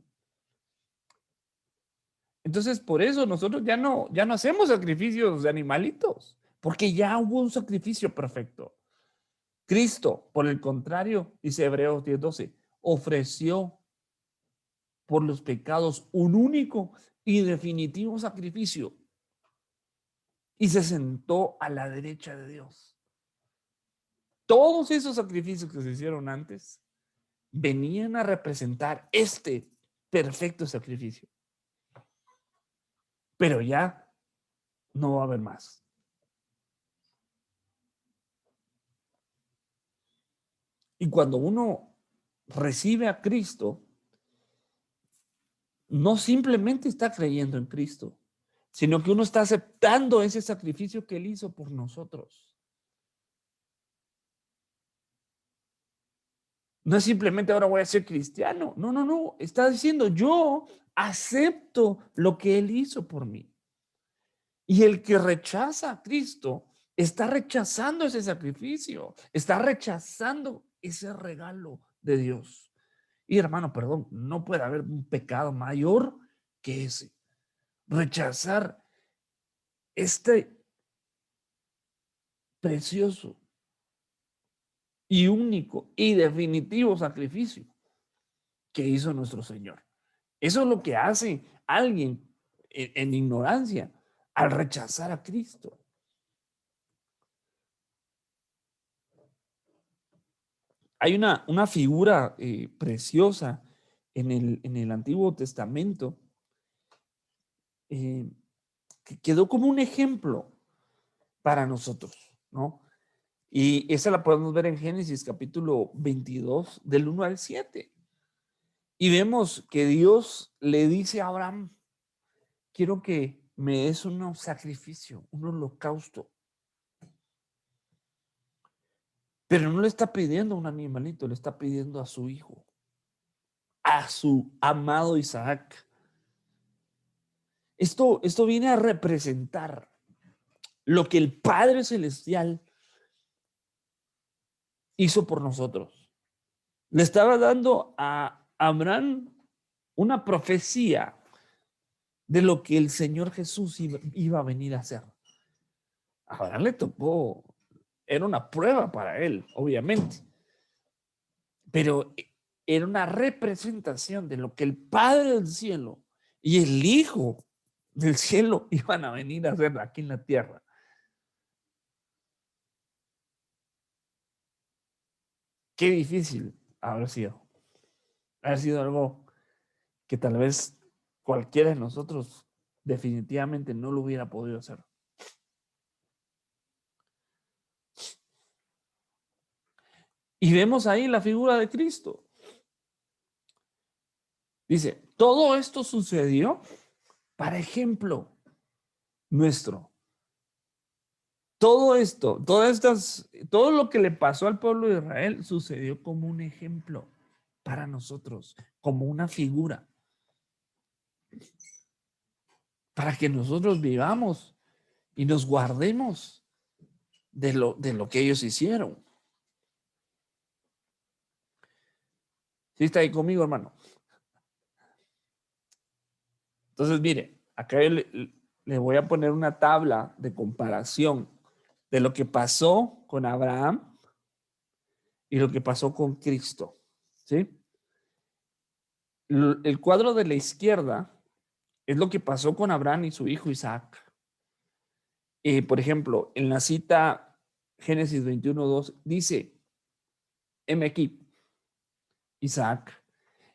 Entonces, por eso nosotros ya no hacemos sacrificios de animalitos, porque ya hubo un sacrificio perfecto. Cristo, por el contrario, dice Hebreos 10:12, ofreció por los pecados un único y definitivo sacrificio y se sentó a la derecha de Dios. Todos esos sacrificios que se hicieron antes venían a representar este perfecto sacrificio. Pero ya no va a haber más. Y cuando uno recibe a Cristo, no simplemente está creyendo en Cristo, sino que uno está aceptando ese sacrificio que Él hizo por nosotros. No es simplemente ahora voy a ser cristiano. No, no, no. Está diciendo yo acepto lo que Él hizo por mí. Y el que rechaza a Cristo está rechazando ese sacrificio, está rechazando ese regalo de Dios. Y hermano, perdón, no puede haber un pecado mayor que ese. Rechazar este precioso y único y definitivo sacrificio que hizo nuestro Señor. Eso es lo que hace alguien en ignorancia al rechazar a Cristo. Hay una figura preciosa en el Antiguo Testamento que quedó como un ejemplo para nosotros, ¿no? Y esa la podemos ver en Génesis capítulo 22, del 1 al 7. Y vemos que Dios le dice a Abraham, quiero que me des un sacrificio, un holocausto. Pero no le está pidiendo a un animalito, le está pidiendo a su hijo, a su amado Isaac. Esto viene a representar lo que el Padre Celestial hizo por nosotros. Le estaba dando a Abraham una profecía de lo que el Señor Jesús iba a venir a hacer. A Abraham le tocó, era una prueba para él, obviamente, pero era una representación de lo que el Padre del cielo y el Hijo del cielo iban a venir a hacer aquí en la tierra. Qué difícil haber sido. Haber sido algo que tal vez cualquiera de nosotros definitivamente no lo hubiera podido hacer. Y vemos ahí la figura de Cristo. Dice, todo esto sucedió para ejemplo nuestro. Todo esto, todo lo que le pasó al pueblo de Israel sucedió como un ejemplo para nosotros, como una figura, para que nosotros vivamos y nos guardemos de lo que ellos hicieron. ¿Sí está ahí conmigo, hermano? Entonces, mire, acá yo le voy a poner una tabla de comparación de lo que pasó con Abraham y lo que pasó con Cristo, ¿sí? El cuadro de la izquierda es lo que pasó con Abraham y su hijo Isaac. Por ejemplo, en la cita Génesis 21:2 dice, heme aquí, Isaac.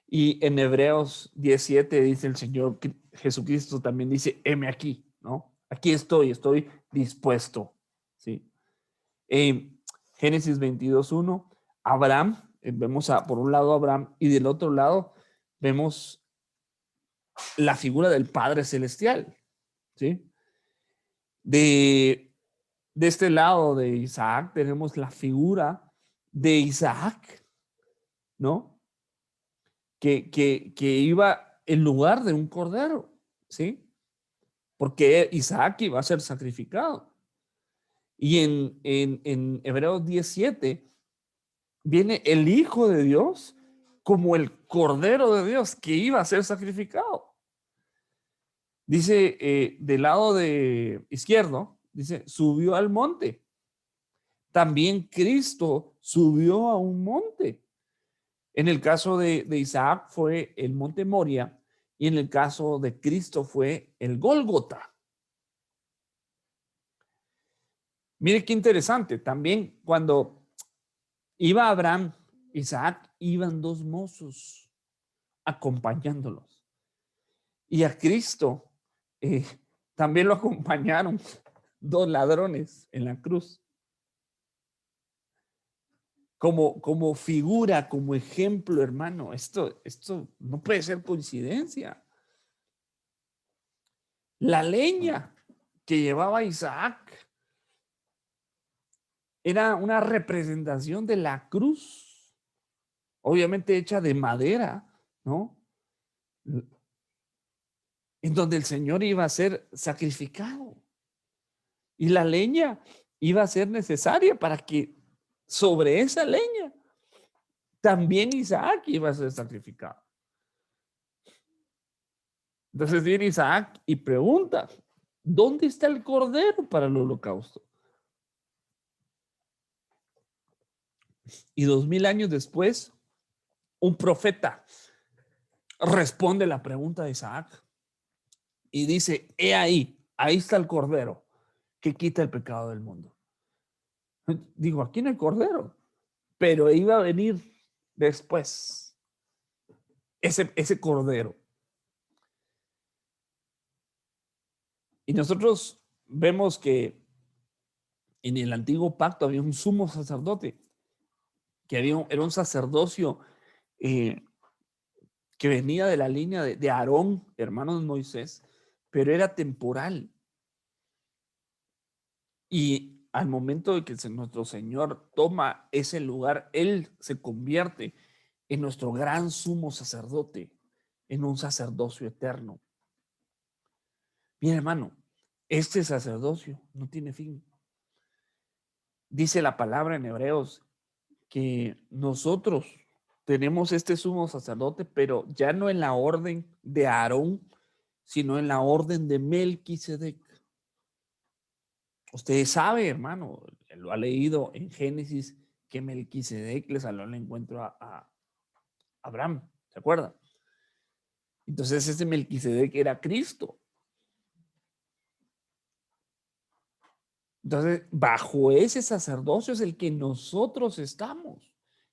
Y en Hebreos 17 dice el Señor Jesucristo también dice, heme aquí, ¿no? Aquí estoy dispuesto, ¿sí? Génesis 22:1, Abraham, vemos por un lado a Abraham y del otro lado vemos la figura del Padre Celestial, ¿sí? De, de este lado de Isaac tenemos la figura de Isaac, ¿no? Que iba en lugar de un cordero, ¿sí? Porque Isaac iba a ser sacrificado. Y en Hebreos 17 viene el Hijo de Dios como el Cordero de Dios que iba a ser sacrificado. Dice, del lado de izquierdo, dice, subió al monte. También Cristo subió a un monte. En el caso de Isaac fue el monte Moria y en el caso de Cristo fue el Gólgota. Mire qué interesante. También cuando iba Abraham, Isaac, iban dos mozos acompañándolos. Y a Cristo eh, también lo acompañaron dos ladrones en la cruz. Como figura, como ejemplo, hermano, esto no puede ser coincidencia. La leña que llevaba Isaac era una representación de la cruz, obviamente hecha de madera, ¿no? En donde el Señor iba a ser sacrificado. Y la leña iba a ser necesaria para que sobre esa leña también Isaac iba a ser sacrificado. Entonces viene Isaac y pregunta, ¿dónde está el cordero para el holocausto? Y 2000 años después, un profeta responde la pregunta de Isaac y dice, he ahí está el cordero que quita el pecado del mundo. Digo, aquí no hay cordero, pero iba a venir después ese cordero. Y nosotros vemos que en el antiguo pacto había un sumo sacerdote, que era un sacerdocio eh, que venía de la línea de Aarón, hermano de Moisés, pero era temporal. Y al momento de que nuestro Señor toma ese lugar, Él se convierte en nuestro gran sumo sacerdote, en un sacerdocio eterno. Bien, hermano, este sacerdocio no tiene fin. Dice la palabra en Hebreos que nosotros tenemos este sumo sacerdote, pero ya no en la orden de Aarón, sino en la orden de Melquisedec. Usted sabe, hermano, lo ha leído en Génesis, que Melquisedec le salió al encuentro a Abraham, ¿se acuerda? Entonces ese Melquisedec era Cristo. Entonces, bajo ese sacerdocio es el que nosotros estamos.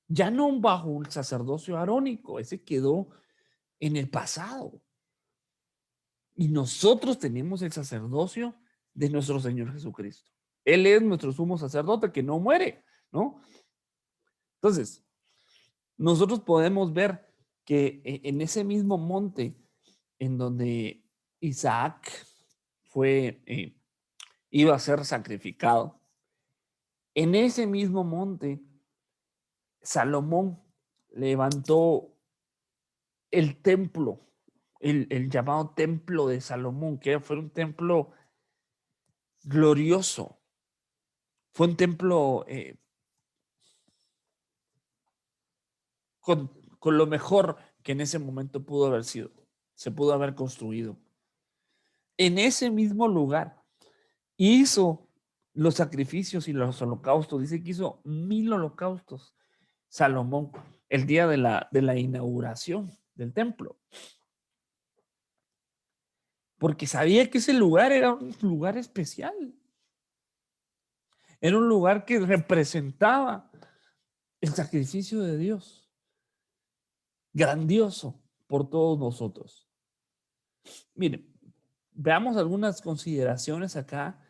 Ya no bajo un sacerdocio arónico, ese quedó en el pasado. Y nosotros tenemos el sacerdocio de nuestro Señor Jesucristo. Él es nuestro sumo sacerdote que no muere, ¿no? Entonces, nosotros podemos ver que en ese mismo monte en donde Isaac iba a ser sacrificado, en ese mismo monte, Salomón levantó el templo, el llamado templo de Salomón, que fue un templo glorioso, fue un templo con lo mejor que en ese momento pudo haber sido, se pudo haber construido. en ese mismo lugar hizo los sacrificios y los holocaustos. Dice que hizo 1000 holocaustos Salomón el día de la inauguración del templo. Porque sabía que ese lugar era un lugar especial. Era un lugar que representaba el sacrificio de Dios. Grandioso por todos nosotros. Miren, veamos algunas consideraciones acá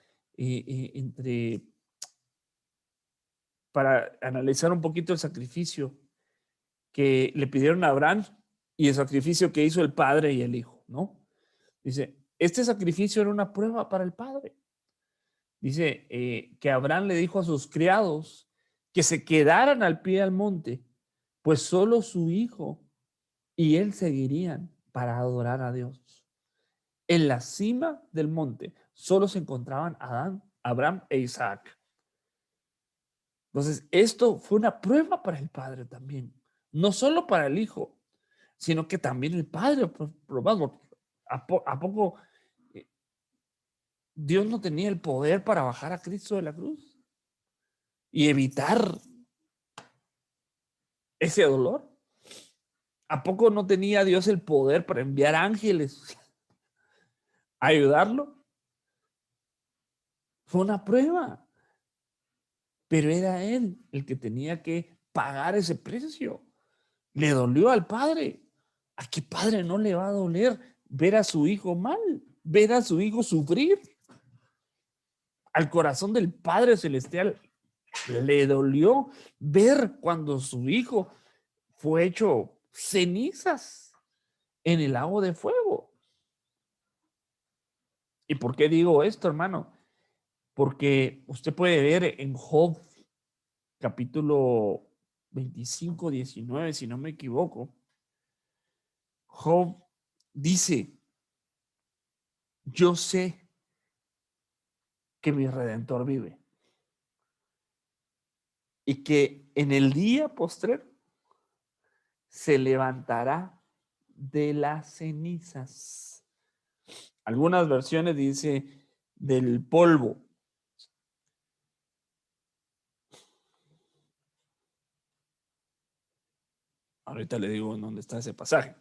para analizar un poquito el sacrificio que le pidieron a Abraham y el sacrificio que hizo el padre y el hijo, ¿no? Dice, este sacrificio era una prueba para el padre. Dice que Abraham le dijo a sus criados que se quedaran al pie del monte, pues solo su hijo y él seguirían para adorar a Dios. En la cima del monte solo se encontraban Adán, Abraham e Isaac. Entonces, esto fue una prueba para el padre también, no solo para el hijo, sino que también el padre probado. ¿A poco Dios no tenía el poder para bajar a Cristo de la cruz y evitar ese dolor? ¿A poco no tenía Dios el poder para enviar ángeles a ayudarlo? Fue una prueba, pero era él el que tenía que pagar ese precio. Le dolió al padre. ¿A qué padre no le va a doler ver a su hijo mal, ver a su hijo sufrir? Al corazón del Padre Celestial le dolió ver cuando su hijo fue hecho cenizas en el lago de fuego. ¿Y por qué digo esto, hermano? Porque usted puede ver en Job, capítulo 25, 19, si no me equivoco, Job dice, yo sé que mi Redentor vive y que en el día postrero se levantará de las cenizas. Algunas versiones dice del polvo. Ahorita le digo en dónde está ese pasaje.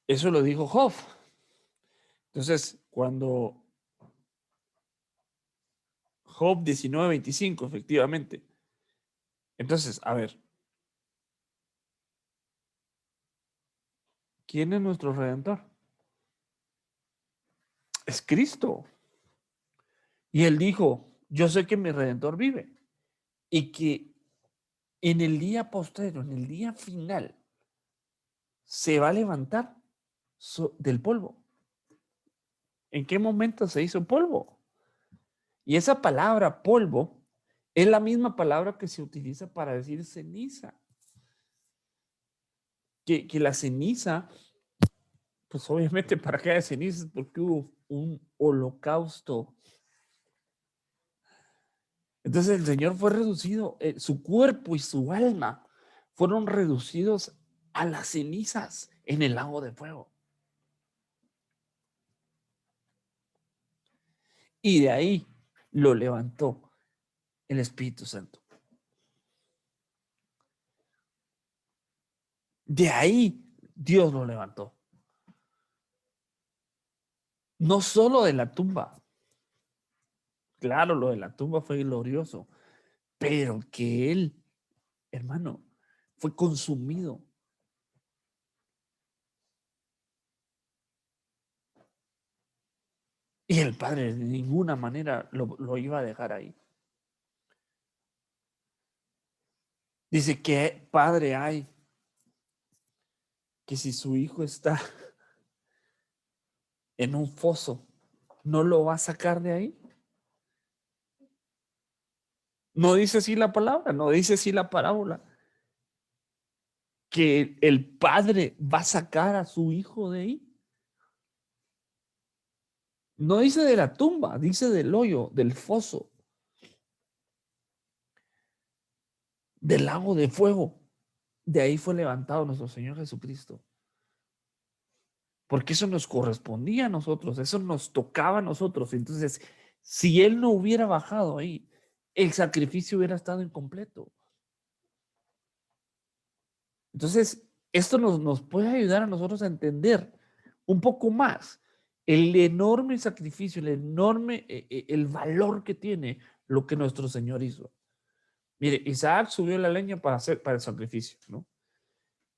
Eso lo dijo Job. Entonces, cuando Job 19:25, efectivamente. Entonces, a ver, ¿quién es nuestro Redentor? Es Cristo. Y él dijo, yo sé que mi Redentor vive y que en el día postrero, en el día final, se va a levantar del polvo. ¿En qué momento se hizo polvo? Y esa palabra polvo es la misma palabra que se utiliza para decir ceniza. Que la ceniza, pues obviamente para qué hay cenizas, porque hubo un holocausto. Entonces el Señor fue reducido, su cuerpo y su alma fueron reducidos a las cenizas en el lago de fuego. Y de ahí lo levantó el Espíritu Santo. De ahí Dios lo levantó. No solo de la tumba. Claro, lo de la tumba fue glorioso, pero que él, hermano, fue consumido. Y el Padre de ninguna manera lo iba a dejar ahí. Dice, ¿qué padre hay que si su hijo está en un foso, no lo va a sacar de ahí? No dice así la palabra, no dice así la parábola, que el padre va a sacar a su hijo de ahí. No dice de la tumba, dice del hoyo, del foso, del lago de fuego. de ahí fue levantado nuestro Señor Jesucristo. Porque eso nos correspondía a nosotros, eso nos tocaba a nosotros. Entonces, si Él no hubiera bajado ahí, el sacrificio hubiera estado incompleto. Entonces, esto nos puede ayudar a nosotros a entender un poco más el enorme sacrificio, el valor que tiene lo que nuestro Señor hizo. Mire, Isaac subió la leña para el sacrificio, ¿no?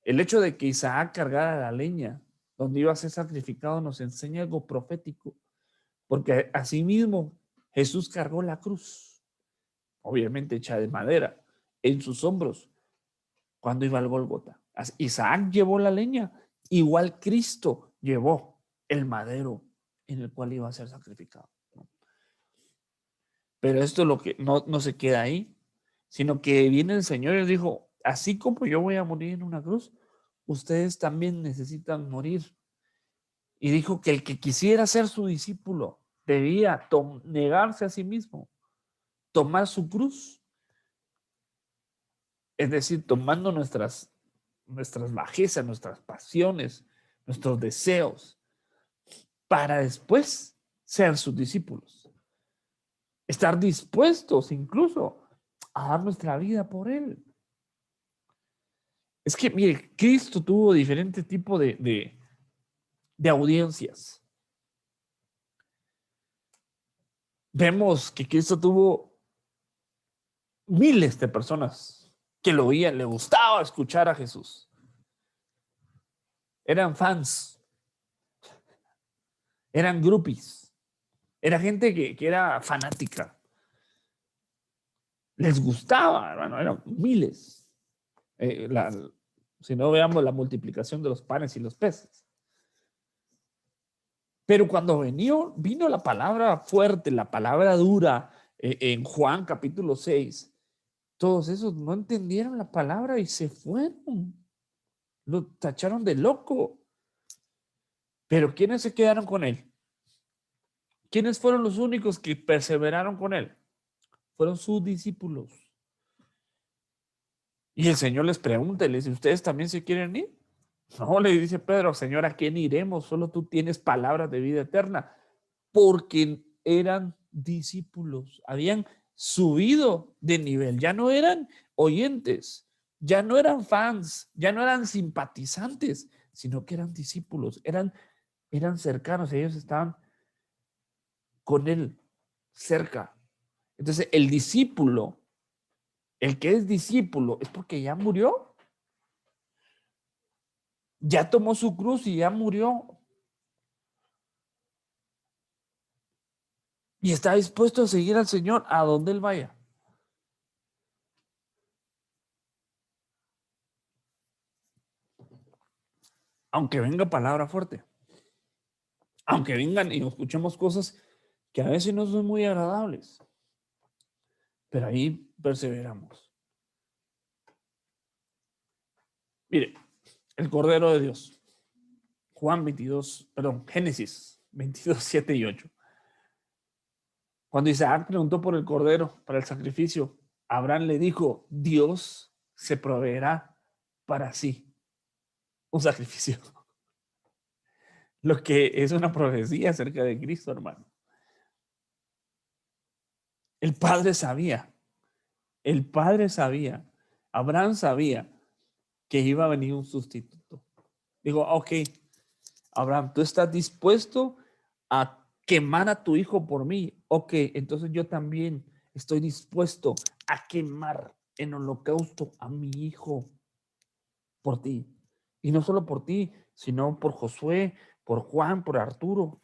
El hecho de que Isaac cargara la leña donde iba a ser sacrificado nos enseña algo profético, porque asimismo Jesús cargó la cruz, obviamente hecha de madera, en sus hombros cuando iba al Gólgota. Isaac llevó la leña, igual Cristo llevó el madero en el cual iba a ser sacrificado, ¿no? Pero esto es lo que no se queda ahí, sino que viene el Señor y dijo, así como yo voy a morir en una cruz, ustedes también necesitan morir. Y dijo que el que quisiera ser su discípulo debía negarse a sí mismo, tomar su cruz, es decir, tomando nuestras bajezas, nuestras pasiones, nuestros deseos, para después ser sus discípulos. Estar dispuestos incluso a dar nuestra vida por Él. Es que, mire, Cristo tuvo diferentes tipos de audiencias. Vemos que Cristo tuvo miles de personas que lo oían, le gustaba escuchar a Jesús. Eran fans, eran groupies, era gente que era fanática. Les gustaba, hermano, eran miles. Si no veamos la multiplicación de los panes y los peces. Pero cuando vino la palabra fuerte, la palabra dura, en Juan capítulo 6, todos esos no entendieron la palabra y se fueron. Lo tacharon de loco. Pero ¿quiénes se quedaron con él? ¿Quiénes fueron los únicos que perseveraron con él? Fueron sus discípulos. Y el Señor les pregunta, les dice, ¿ustedes también se quieren ir? No, le dice Pedro, Señor, ¿a quién iremos? Solo tú tienes palabras de vida eterna. Porque eran discípulos, habían subido de nivel, ya no eran oyentes, ya no eran fans, ya no eran simpatizantes, sino que eran discípulos, eran cercanos, ellos estaban con él cerca. Entonces, el discípulo, el que es discípulo, es porque ya murió, ya tomó su cruz y ya murió. Y está dispuesto a seguir al Señor a donde Él vaya. Aunque venga palabra fuerte. Aunque vengan y escuchemos cosas que a veces no son muy agradables. Pero ahí perseveramos. Mire, el Cordero de Dios. Génesis 22, 7 y 8. Cuando Isaac preguntó por el Cordero para el sacrificio, Abraham le dijo, Dios se proveerá para sí un sacrificio. Lo que es una profecía acerca de Cristo, hermano. El Padre sabía, Abraham sabía que iba a venir un sustituto. Digo, ok, Abraham, ¿tú estás dispuesto a quemar a tu hijo por mí? Ok, entonces yo también estoy dispuesto a quemar en holocausto a mi hijo por ti. Y no solo por ti, sino por Josué, por Juan, por Arturo,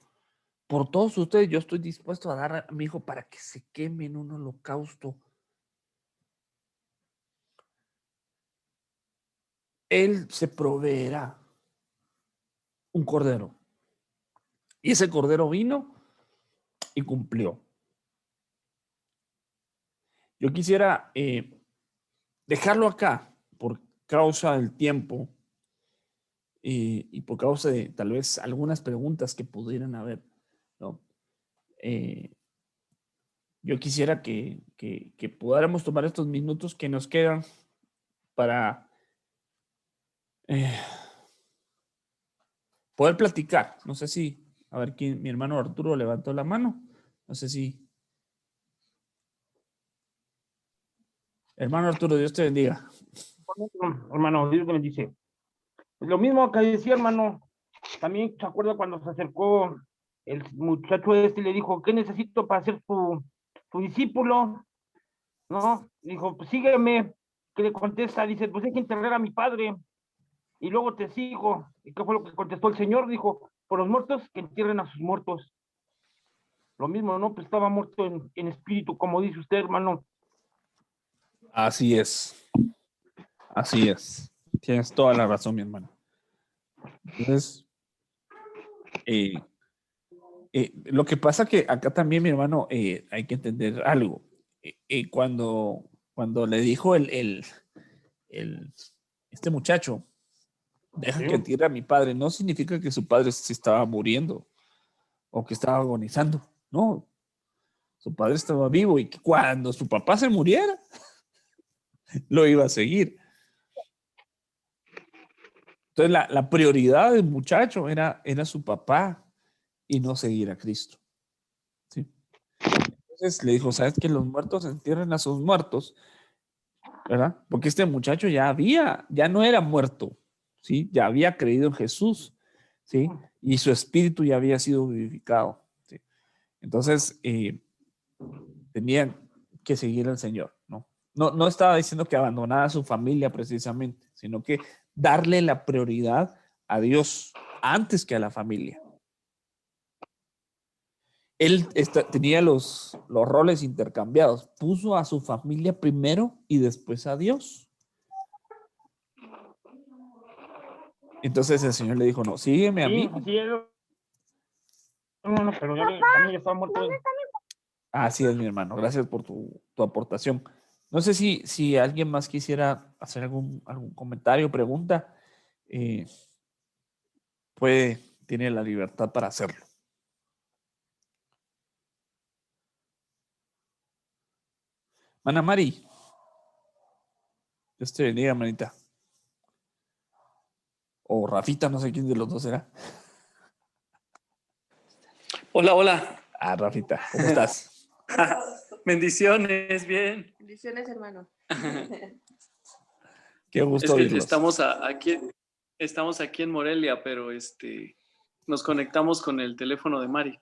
por todos ustedes. Yo estoy dispuesto a dar a mi hijo para que se queme en un holocausto. Él se proveerá un cordero. Y ese cordero vino y cumplió. Yo quisiera dejarlo acá por causa del tiempo y por causa de tal vez algunas preguntas que pudieran haber, ¿no? Yo quisiera que pudiéramos tomar estos minutos que nos quedan para Eh, poder platicar. No sé si, a ver quién, mi hermano Arturo levantó la mano. No sé si, hermano Arturo, Dios te bendiga. Hermano, Dios te bendice. Lo mismo que decía, hermano, también se acuerda cuando se acercó el muchacho este y le dijo, ¿qué necesito para ser tu discípulo? ¿No? Dijo, pues sígueme. Que le contesta, dice, pues hay que enterrar a mi padre y luego te sigo. ¿Y qué fue lo que contestó el Señor? Dijo, por los muertos, que entierren a sus muertos. Lo mismo, ¿no? Pues estaba muerto en espíritu, como dice usted, hermano. Así es. Así es. Tienes toda la razón, mi hermano. Entonces, eh, lo que pasa que acá también, mi hermano, hay que entender algo. Cuando le dijo el- este muchacho, deja ¿Sí? que entierre a mi padre, no significa que su padre se estaba muriendo o que estaba agonizando. No, su padre estaba vivo y que cuando su papá se muriera, lo iba a seguir. Entonces, la prioridad del muchacho era su papá y no seguir a Cristo. ¿Sí? Entonces le dijo, ¿sabes que los muertos entierren a sus muertos? ¿Verdad? Porque este muchacho ya no era muerto, ¿sí? Ya había creído en Jesús, ¿sí? Y su espíritu ya había sido vivificado, ¿sí? Entonces, tenían que seguir al Señor, ¿no? No estaba diciendo que abandonara a su familia precisamente, sino que darle la prioridad a Dios antes que a la familia. Él tenía los roles intercambiados. Puso a su familia primero y después a Dios. Entonces el Señor le dijo, no, sígueme a Sí, mí. así es, hermano, pero también ya estaba muerto. Así es, mi hermano. Gracias por tu aportación. No sé si alguien más quisiera hacer algún comentario, pregunta. eh, tiene la libertad para hacerlo. Mana Mari, Dios te bendiga, manita. O Rafita, no sé quién de los dos será. Hola, hola. Ah, Rafita, ¿cómo estás? Bendiciones, bien. Bendiciones, hermano. Qué gusto Es que oírlos. estamos aquí en Morelia, pero nos conectamos con el teléfono de Mari.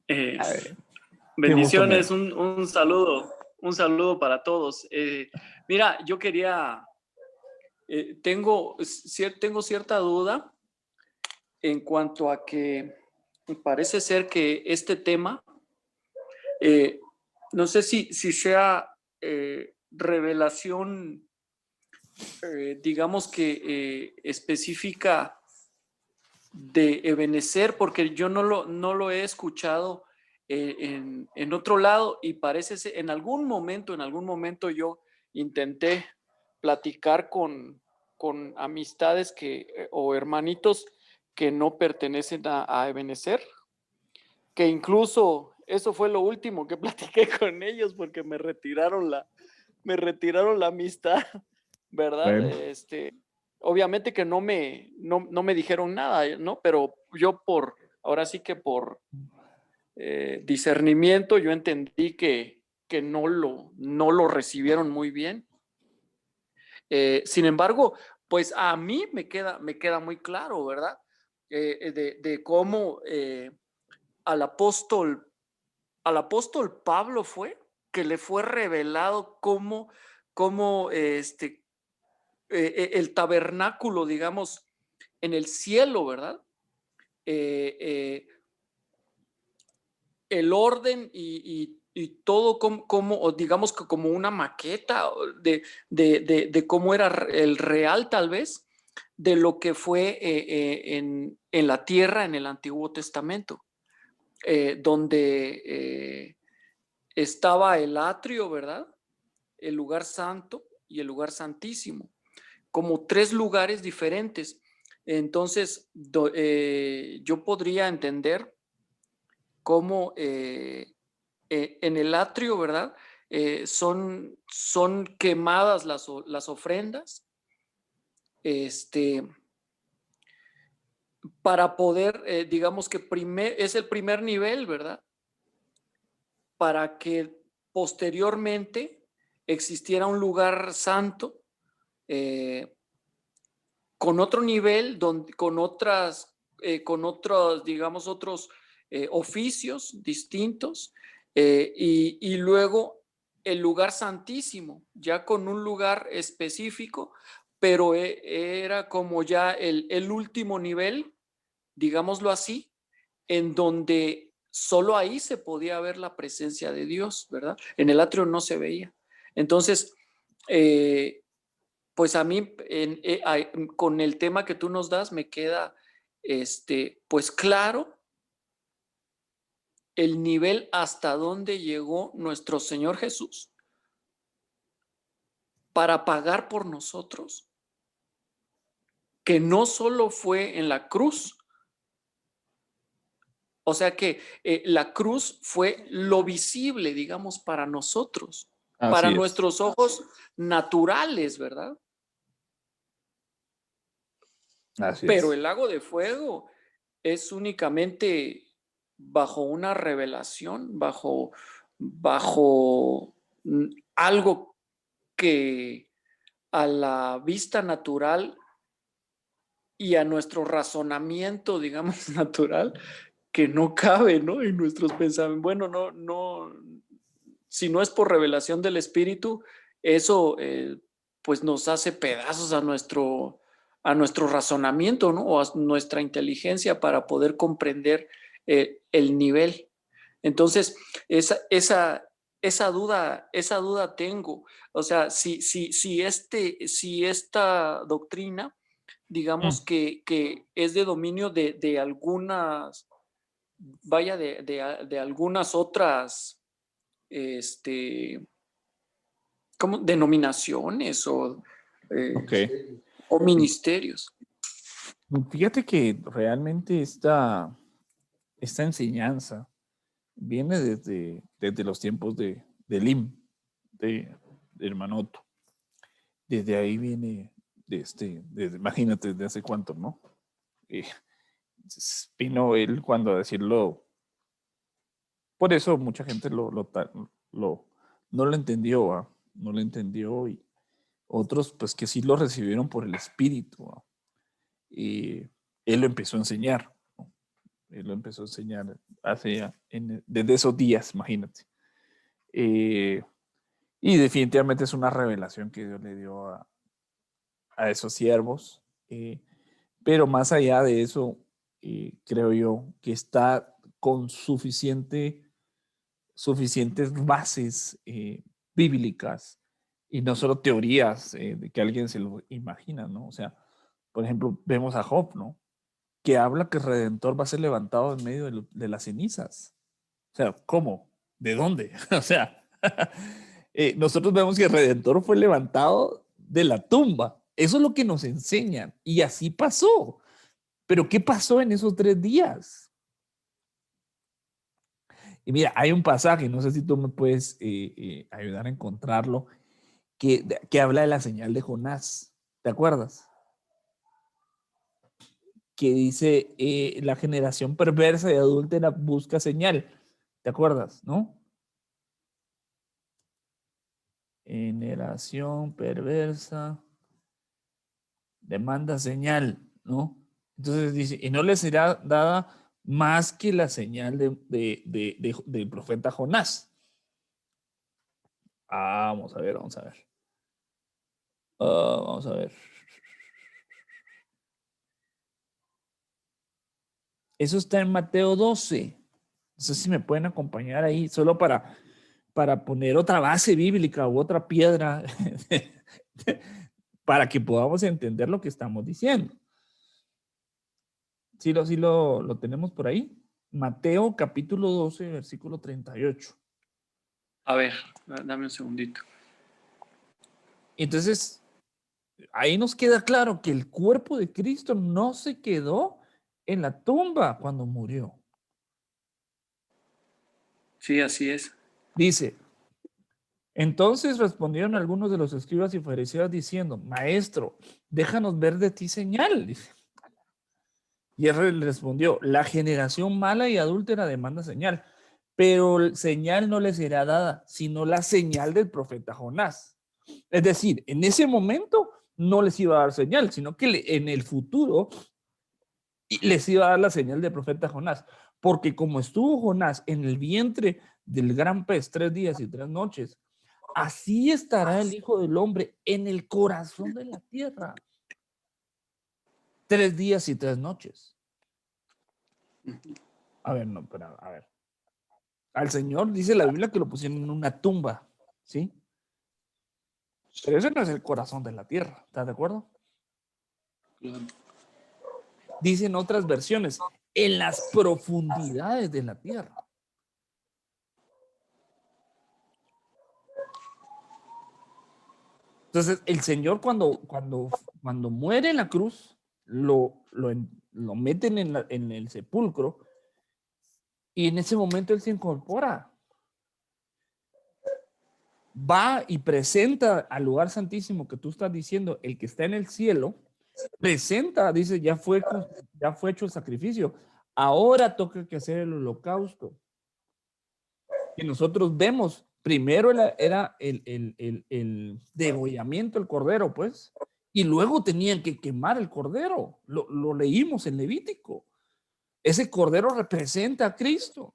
Qué gusto me Bendiciones, un saludo para todos. Mira, yo tengo cierta duda en cuanto a que parece ser que este tema, no sé si sea revelación, digamos que específica de Ebenezer, porque yo no lo he escuchado en otro lado, y parece ser, en algún momento yo intenté platicar con amistades o hermanitos que no pertenecen a Ebenezer, que incluso eso fue lo último que platiqué con ellos, porque me retiraron la amistad, ¿verdad? Bueno, Obviamente que no me dijeron nada, ¿no? Pero yo ahora sí que por discernimiento, yo entendí que no lo recibieron muy bien. Sin embargo, pues a mí me queda muy claro, ¿verdad? De cómo al apóstol Pablo que le fue revelado cómo el tabernáculo, digamos, en el cielo, ¿verdad? Eh, el orden y todo o digamos que como una maqueta de cómo era el real, tal vez, de lo que fue en la tierra en el Antiguo Testamento, donde estaba el atrio, ¿verdad? El lugar santo y el lugar santísimo, como tres lugares diferentes. Entonces, yo podría entender cómo en el atrio, ¿verdad? Son quemadas las ofrendas, para poder, digamos que es el primer nivel, ¿verdad? Para que posteriormente existiera un lugar santo con otro nivel, con otros, digamos, otros oficios distintos, y luego el lugar santísimo, ya con un lugar específico, pero era como ya el último nivel, digámoslo así, en donde solo ahí se podía ver la presencia de Dios, ¿verdad? En el atrio no se veía. Entonces, pues a mí, con el tema que tú nos das, me queda, pues claro el nivel hasta donde llegó nuestro Señor Jesús para pagar por nosotros, que no solo fue en la cruz, o sea que la cruz fue lo visible, digamos, para nosotros, para Así es. nuestros ojos naturales, ¿verdad? Así Pero es. el lago de fuego es únicamente bajo una revelación, bajo algo que a la vista natural y a nuestro razonamiento, digamos, natural, que no cabe, ¿no? En nuestros pensamientos. Bueno, no, si no es por revelación del Espíritu, eso pues nos hace pedazos a nuestro razonamiento, ¿no? O a nuestra inteligencia para poder comprender el nivel. Entonces, esa duda tengo. O sea, si esta doctrina, digamos Mm. que es de dominio de algunas, vaya, de algunas otras, como denominaciones Ok. o ministerios. Fíjate que realmente esta enseñanza viene desde los tiempos de Lim, de hermano Otto. Desde ahí viene, imagínate, desde hace cuánto, ¿no? Eh, Vino él cuando a decirlo, por eso mucha gente no lo entendió, ¿va? No lo entendió, y otros pues que sí lo recibieron por el Espíritu, ¿va? Y él lo empezó a enseñar, ¿no? Él lo empezó a enseñar desde esos días, imagínate. Eh, y definitivamente es una revelación que Dios le dio a esos siervos. Pero más allá de eso, creo yo que está con suficientes bases bíblicas y no solo teorías de que alguien se lo imagina, ¿no? O sea, por ejemplo, vemos a Job, ¿no? Que habla que el Redentor va a ser levantado en medio de las cenizas. O sea, ¿cómo? ¿De dónde? O sea, nosotros vemos que el Redentor fue levantado de la tumba. Eso es lo que nos enseñan. Y así pasó. Pero ¿qué pasó en esos 3 días? Y mira, hay un pasaje, no sé si tú me puedes ayudar a encontrarlo, que habla de la señal de Jonás. ¿Te acuerdas? Que dice, la generación perversa y adúltera busca señal. ¿Te acuerdas? ¿No? Generación perversa demanda señal, ¿no? Entonces dice, y no les será dada más que la señal del profeta Jonás. Vamos a ver, vamos a ver. Vamos a ver. Eso está en Mateo 12. No sé si me pueden acompañar ahí, solo para poner otra base bíblica u otra piedra para que podamos entender lo que estamos diciendo. Sí lo tenemos por ahí. Mateo capítulo 12, versículo 38. A ver, dame un segundito. Entonces, ahí nos queda claro que el cuerpo de Cristo no se quedó en la tumba cuando murió. Sí, así es. Dice, Entonces respondieron algunos de los escribas y fariseos diciendo, Maestro, déjanos ver de ti señal. Dice. Y él le respondió, la generación mala y adúltera demanda señal, pero señal no le será dada, sino la señal del profeta Jonás. Es decir, en ese momento no les iba a dar señal, sino que en el futuro les iba a dar la señal del profeta Jonás. Porque como estuvo Jonás en el vientre del gran pez 3 días y 3 noches, así estará el Hijo del Hombre en el corazón de la tierra. 3 días y 3 noches. A ver, no, pero a ver. Al Señor dice la Biblia que lo pusieron en una tumba, ¿sí? Pero ese no es el corazón de la tierra, ¿estás de acuerdo? Dicen otras versiones, en las profundidades de la tierra. Entonces, el Señor cuando muere en la cruz, lo meten en el sepulcro y en ese momento Él se incorpora. Va y presenta al lugar santísimo que tú estás diciendo, el que está en el cielo, presenta, dice, ya fue hecho el sacrificio. Ahora toca que hacer el holocausto. Y nosotros vemos, primero era el degollamiento del cordero, pues, y luego tenían que quemar el cordero. Lo leímos en Levítico. Ese cordero representa a Cristo.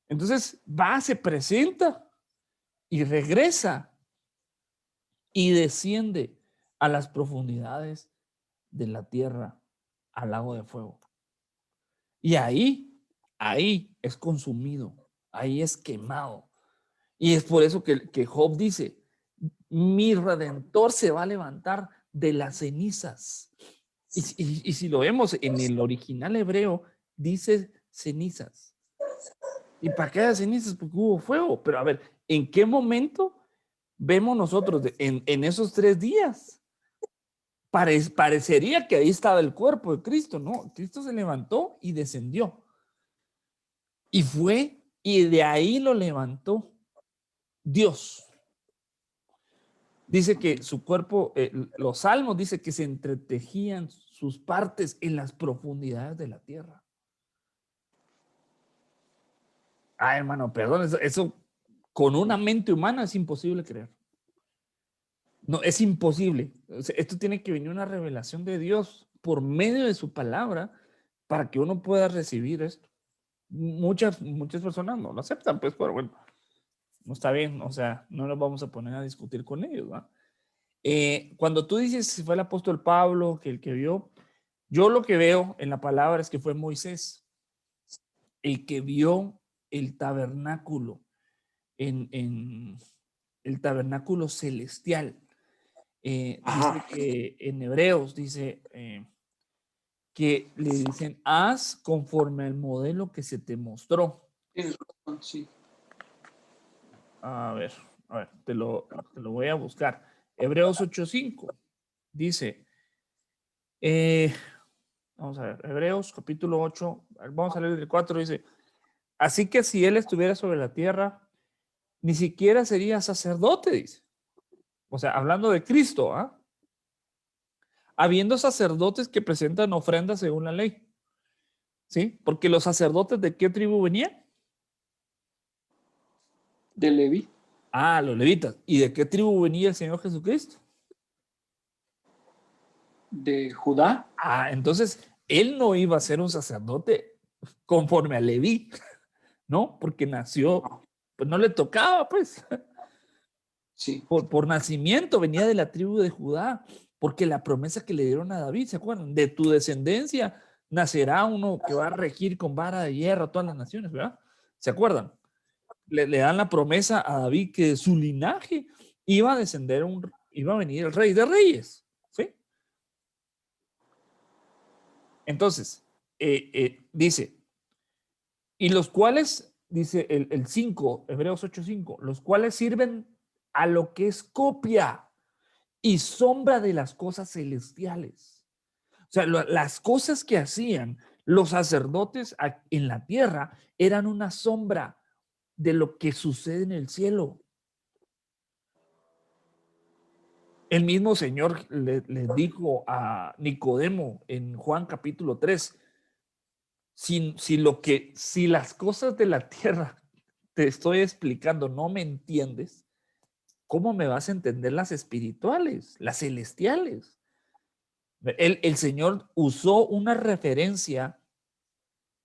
Entonces va, se presenta y regresa y desciende a las profundidades de la tierra, al lago de fuego. Y ahí es consumido, ahí es quemado. Y es por eso que Job dice, mi Redentor se va a levantar de las cenizas. Y si lo vemos en el original hebreo, dice cenizas. ¿Y para qué hay cenizas? Porque hubo fuego. Pero a ver, ¿en qué momento vemos nosotros en esos 3 días? Parecería que ahí estaba el cuerpo de Cristo, ¿no? Cristo se levantó y descendió. Y fue, y de ahí lo levantó Dios. Dice que su cuerpo, los salmos dice que se entretejían sus partes en las profundidades de la tierra. Ah, hermano, perdón, eso con una mente humana es imposible creer. No, es imposible. O sea, esto tiene que venir una revelación de Dios por medio de su palabra para que uno pueda recibir esto. Muchas personas no lo aceptan, pues, pero bueno, no está bien, o sea, no nos vamos a poner a discutir con ellos, ¿va? Cuando tú dices si fue el apóstol Pablo que el que vio, yo lo que veo en la palabra es que fue Moisés el que vio el tabernáculo en el tabernáculo celestial. Dice que en Hebreos dice que le dicen, haz conforme al modelo que se te mostró. Sí. A ver, te lo voy a buscar. Hebreos 8:5 dice, vamos a ver, Hebreos capítulo 8, vamos a leer el 4, dice, así que si él estuviera sobre la tierra, ni siquiera sería sacerdote, dice. O sea, hablando de Cristo, ¿ah? Habiendo sacerdotes que presentan ofrendas según la ley. ¿Sí? Porque los sacerdotes, ¿de qué tribu venían? De Leví. Ah, los levitas. ¿Y de qué tribu venía el Señor Jesucristo? De Judá. Ah, entonces él no iba a ser un sacerdote conforme a Leví, ¿no? Porque nació, pues no le tocaba, pues. Sí. Por nacimiento venía de la tribu de Judá, porque la promesa que le dieron a David, ¿se acuerdan? De tu descendencia nacerá uno que va a regir con vara de hierro a todas las naciones, ¿verdad? ¿Se acuerdan? Le dan la promesa a David que de su linaje iba a descender iba a venir el rey de reyes, ¿sí? Entonces, dice, y los cuales, dice el 5, Hebreos 8:5, los cuales sirven a lo que es copia y sombra de las cosas celestiales. O sea, las cosas que hacían los sacerdotes en la tierra eran una sombra de lo que sucede en el cielo. El mismo Señor le dijo a Nicodemo en Juan capítulo 3, si las cosas de la tierra te estoy explicando no me entiendes, ¿cómo me vas a entender las espirituales, las celestiales? El Señor usó una referencia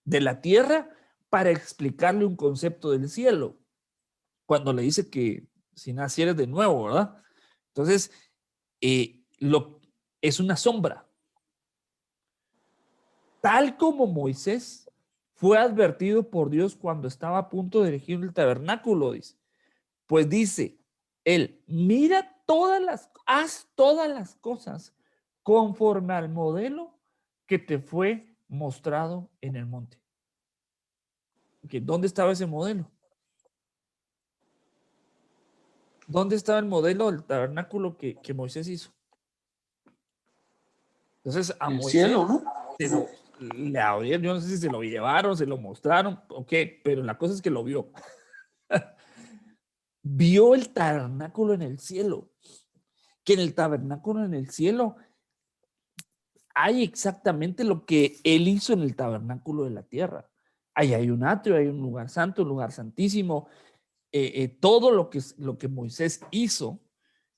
de la tierra para explicarle un concepto del cielo, cuando le dice que si nacieres de nuevo, ¿verdad? Entonces, es una sombra. Tal como Moisés fue advertido por Dios cuando estaba a punto de erigir el tabernáculo, dice. Pues dice él, haz todas las cosas conforme al modelo que te fue mostrado en el monte. ¿Dónde estaba ese modelo? ¿Dónde estaba el modelo del tabernáculo que Moisés hizo? Entonces a En el Moisés cielo, ¿no? le abrieron, yo no sé si se lo llevaron, se lo mostraron, o qué, pero la cosa es que lo vio. Vio el tabernáculo en el cielo, que en el tabernáculo en el cielo hay exactamente lo que él hizo en el tabernáculo de la tierra. Ahí hay un atrio, hay un lugar santo, un lugar santísimo. Todo lo que Moisés hizo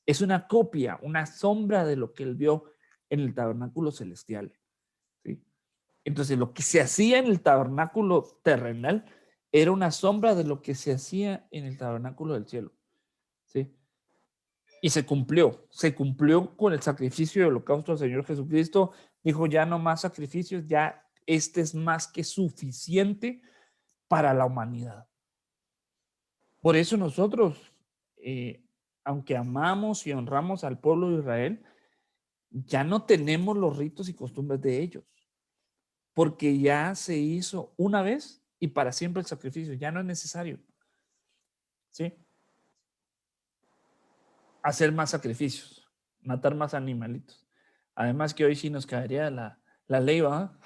es una copia, una sombra de lo que él vio en el tabernáculo celestial. ¿Sí? Entonces, lo que se hacía en el tabernáculo terrenal era una sombra de lo que se hacía en el tabernáculo del cielo. ¿Sí? Y se cumplió con el sacrificio de holocausto del Señor Jesucristo. Dijo, ya no más sacrificios, ya este es más que suficiente para la humanidad. Por eso nosotros, aunque amamos y honramos al pueblo de Israel, ya no tenemos los ritos y costumbres de ellos, porque ya se hizo una vez y para siempre el sacrificio, ya no es necesario, ¿sí? Hacer más sacrificios, matar más animalitos. Además que hoy sí nos caería la ley, ¿va?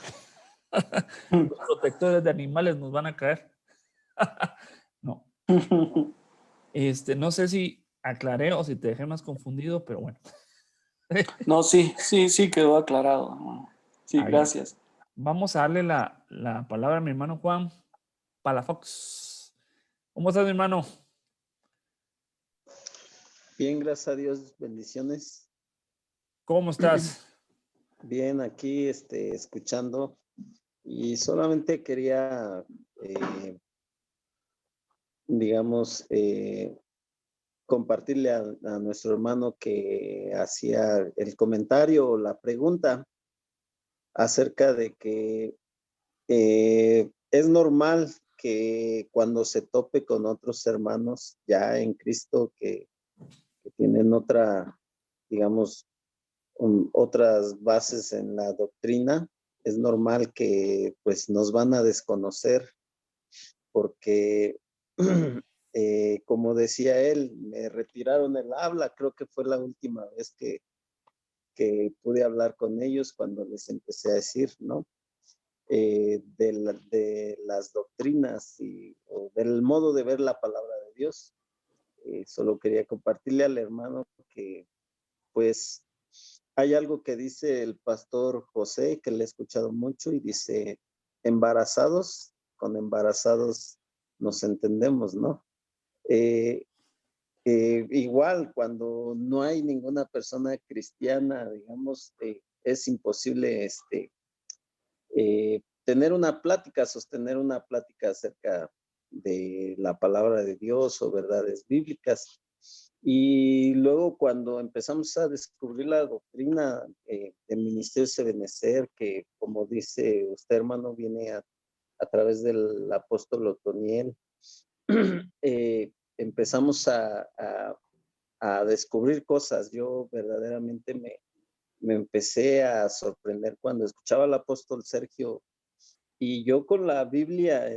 Los protectores de animales nos van a caer. No. No sé si aclaré o si te dejé más confundido, pero bueno. No, sí, quedó aclarado, hermano. Sí, Está bien. gracias. Vamos a darle la palabra a mi hermano Juan Palafox. ¿Cómo estás, mi hermano? Bien, gracias a Dios, bendiciones. ¿Cómo estás? Bien, aquí escuchando y solamente quería, digamos, compartirle a nuestro hermano que hacía el comentario o la pregunta acerca de que es normal que cuando se tope con otros hermanos ya en Cristo que tienen otra, digamos, otras bases en la doctrina, es normal que pues nos van a desconocer porque, como decía él, me retiraron el habla, creo que fue la última vez que pude hablar con ellos cuando les empecé a decir, ¿no? De las doctrinas o del modo de ver la palabra de Dios. Solo quería compartirle al hermano que pues hay algo que dice el pastor José, que le he escuchado mucho, y dice, embarazados, con embarazados nos entendemos, ¿no? Eh, Igual, cuando no hay ninguna persona cristiana, digamos, es imposible tener una plática, sostener una plática acerca de la palabra de Dios o verdades bíblicas. Y luego cuando empezamos a descubrir la doctrina del Ministerio Sebenecer, que como dice usted, hermano, viene a través del apóstol Otoniel, empezamos a descubrir cosas. Yo verdaderamente me empecé a sorprender cuando escuchaba al apóstol Sergio y yo con la Biblia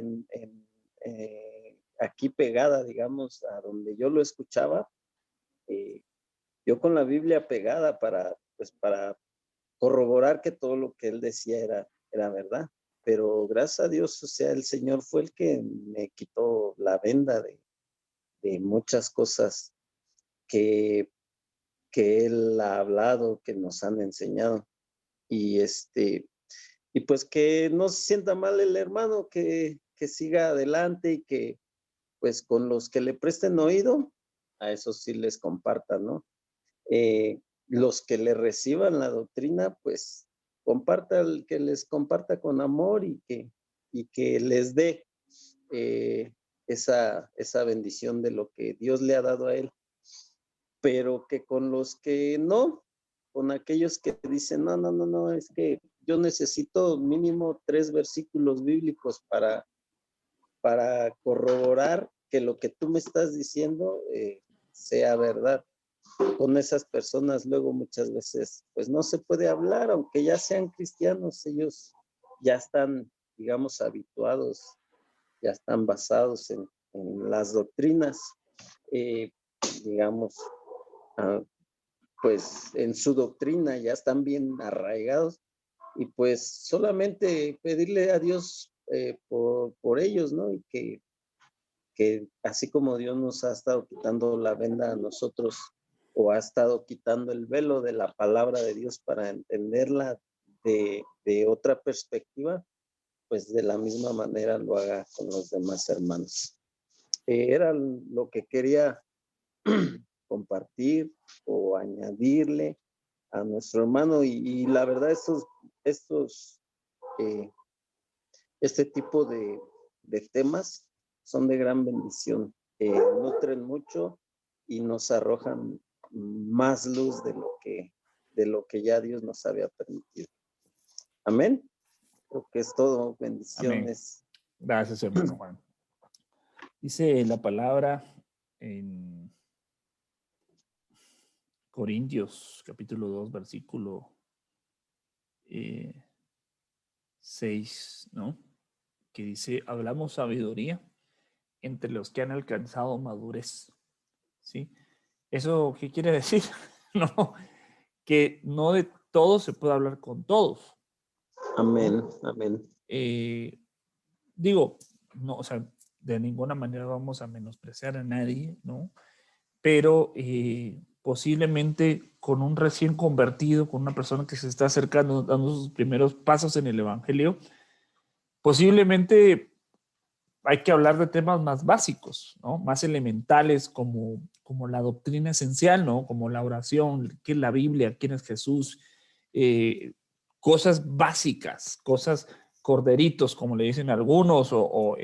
aquí pegada, digamos, a donde yo lo escuchaba, eh, yo con la Biblia pegada pues, para corroborar que todo lo que él decía era verdad. Pero gracias a Dios, o sea, el Señor fue el que me quitó la venda de muchas cosas que que Él ha hablado, que nos han enseñado. Y y pues que no se sienta mal el hermano, que siga adelante y que pues con los que le presten oído, a esos sí les comparta, ¿no? Los que le reciban la doctrina, pues que les comparta con amor y que les dé esa bendición de lo que Dios le ha dado a él. Pero que con los que no, con aquellos que dicen, no, es que yo necesito mínimo 3 versículos bíblicos para corroborar que lo que tú me estás diciendo sea verdad. Con esas personas luego muchas veces pues no se puede hablar, aunque ya sean cristianos, ellos ya están, digamos, habituados, ya están basados en las doctrinas, digamos, pues en su doctrina ya están bien arraigados y pues solamente pedirle a Dios por ellos, ¿no? Y que así como Dios nos ha estado quitando la venda a nosotros o ha estado quitando el velo de la palabra de Dios para entenderla de otra perspectiva, pues de la misma manera lo haga con los demás hermanos. Era lo que quería compartir o añadirle a nuestro hermano y la verdad este tipo de temas son de gran bendición, nutren mucho y nos arrojan más luz de lo que ya Dios nos había permitido. Amén. Creo que es todo. Bendiciones. Amén. Gracias, hermano Juan. Dice la palabra en Corintios, capítulo 2, versículo 6, ¿no? Que dice, hablamos sabiduría entre los que han alcanzado madurez, ¿sí? ¿Eso qué quiere decir? No, que no de todos se puede hablar con todos. Amén, amén. Digo, no, o sea, de ninguna manera vamos a menospreciar a nadie, ¿no? Pero posiblemente con un recién convertido, con una persona que se está acercando, dando sus primeros pasos en el evangelio, posiblemente hay que hablar de temas más básicos, ¿no? Más elementales como la doctrina esencial, ¿no? Como la oración, qué es la Biblia, quién es Jesús, cosas básicas, cosas corderitos, como le dicen algunos, o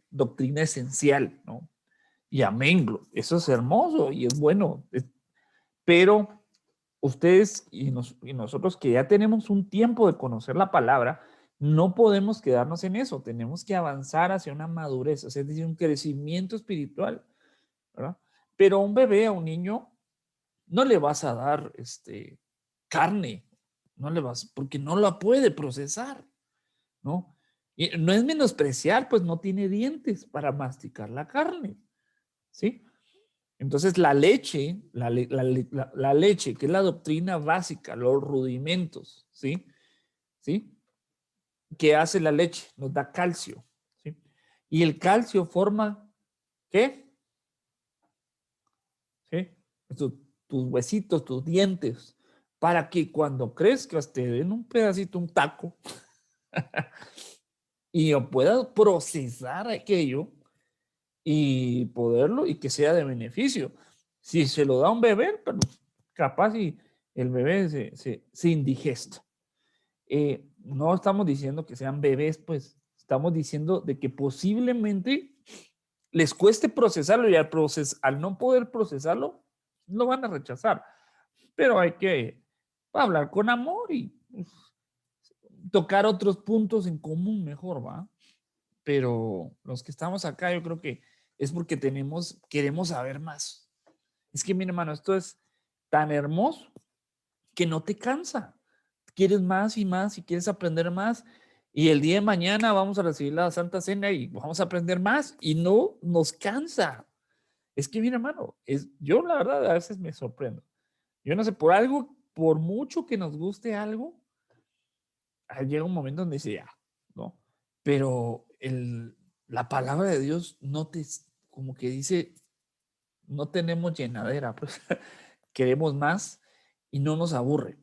doctrina esencial, ¿no? Y amén, eso es hermoso y es bueno, pero ustedes y nosotros que ya tenemos un tiempo de conocer la palabra, no podemos quedarnos en eso, tenemos que avanzar hacia una madurez, es decir, un crecimiento espiritual, ¿verdad? Pero a un bebé, a un niño, no le vas a dar carne, no le vas, porque no la puede procesar, ¿no? Y no es menospreciar, pues no tiene dientes para masticar la carne, ¿sí? Entonces la leche, la leche, que es la doctrina básica, los rudimentos, ¿sí? ¿Sí? ¿Qué hace la leche? Nos da calcio, ¿sí? Y el calcio forma, ¿qué? ¿Sí? Tus huesitos, tus dientes, para que cuando crezcas te den un pedacito, un taco, y puedas procesar aquello y poderlo y que sea de beneficio. Si se lo da a un bebé, pero capaz y el bebé se indigesta. No estamos diciendo que sean bebés, pues estamos diciendo de que posiblemente les cueste procesarlo y al no poder procesarlo, lo van a rechazar. Pero hay que hablar con amor y tocar otros puntos en común mejor, ¿va? Pero los que estamos acá, yo creo que es porque queremos saber más. Es que, mi hermano, esto es tan hermoso que no te cansa. Quieres más y más y quieres aprender más. Y el día de mañana vamos a recibir la Santa Cena y vamos a aprender más y no nos cansa. Es que, mi hermano, yo la verdad a veces me sorprendo. Yo no sé, por mucho que nos guste algo, llega un momento donde dice ya, ¿no? Pero la palabra de Dios no te, como que dice, no tenemos llenadera, pues, queremos más y no nos aburre.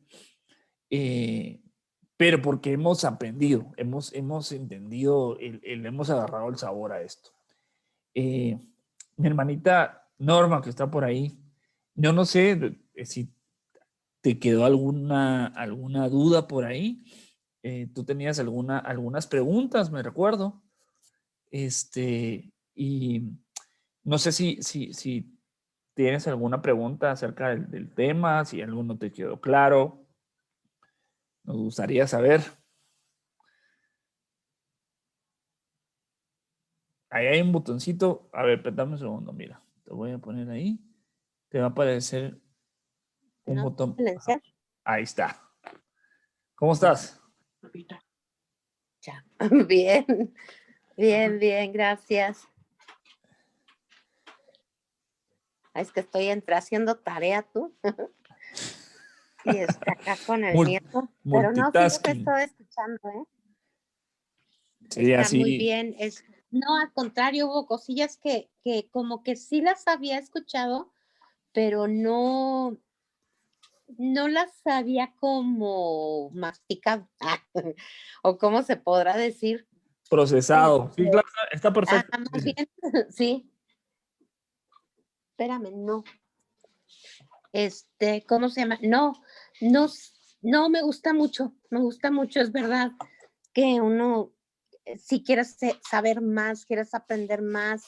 Pero porque hemos aprendido, hemos entendido, hemos agarrado el sabor a esto. Mi hermanita Norma, que está por ahí, yo no sé si te quedó alguna duda por ahí. Tú tenías algunas preguntas, me recuerdo. Y no sé si tienes alguna pregunta acerca del tema, si algo no te quedó claro. Nos gustaría saber. Ahí hay un botoncito. A ver, dame un segundo, mira. Te voy a poner ahí. Te va a aparecer un No, botón. silenciar. Ahí está. ¿Cómo estás? Ya. Bien, bien, bien, gracias. Es que estoy haciendo tarea tú. Y acá con el nieto. Pero no, sí los Multitasking. estoy escuchando, ¿eh? Sí, Está así. muy bien. No, al contrario, hubo cosillas que como que sí las había escuchado, pero no las había como masticado. O cómo se podrá decir. Procesado. Sí, claro, está perfecto. Más bien, sí. Espérame, no. ¿Cómo se llama? No me gusta mucho, es verdad que uno, si quieres saber más, quieres aprender más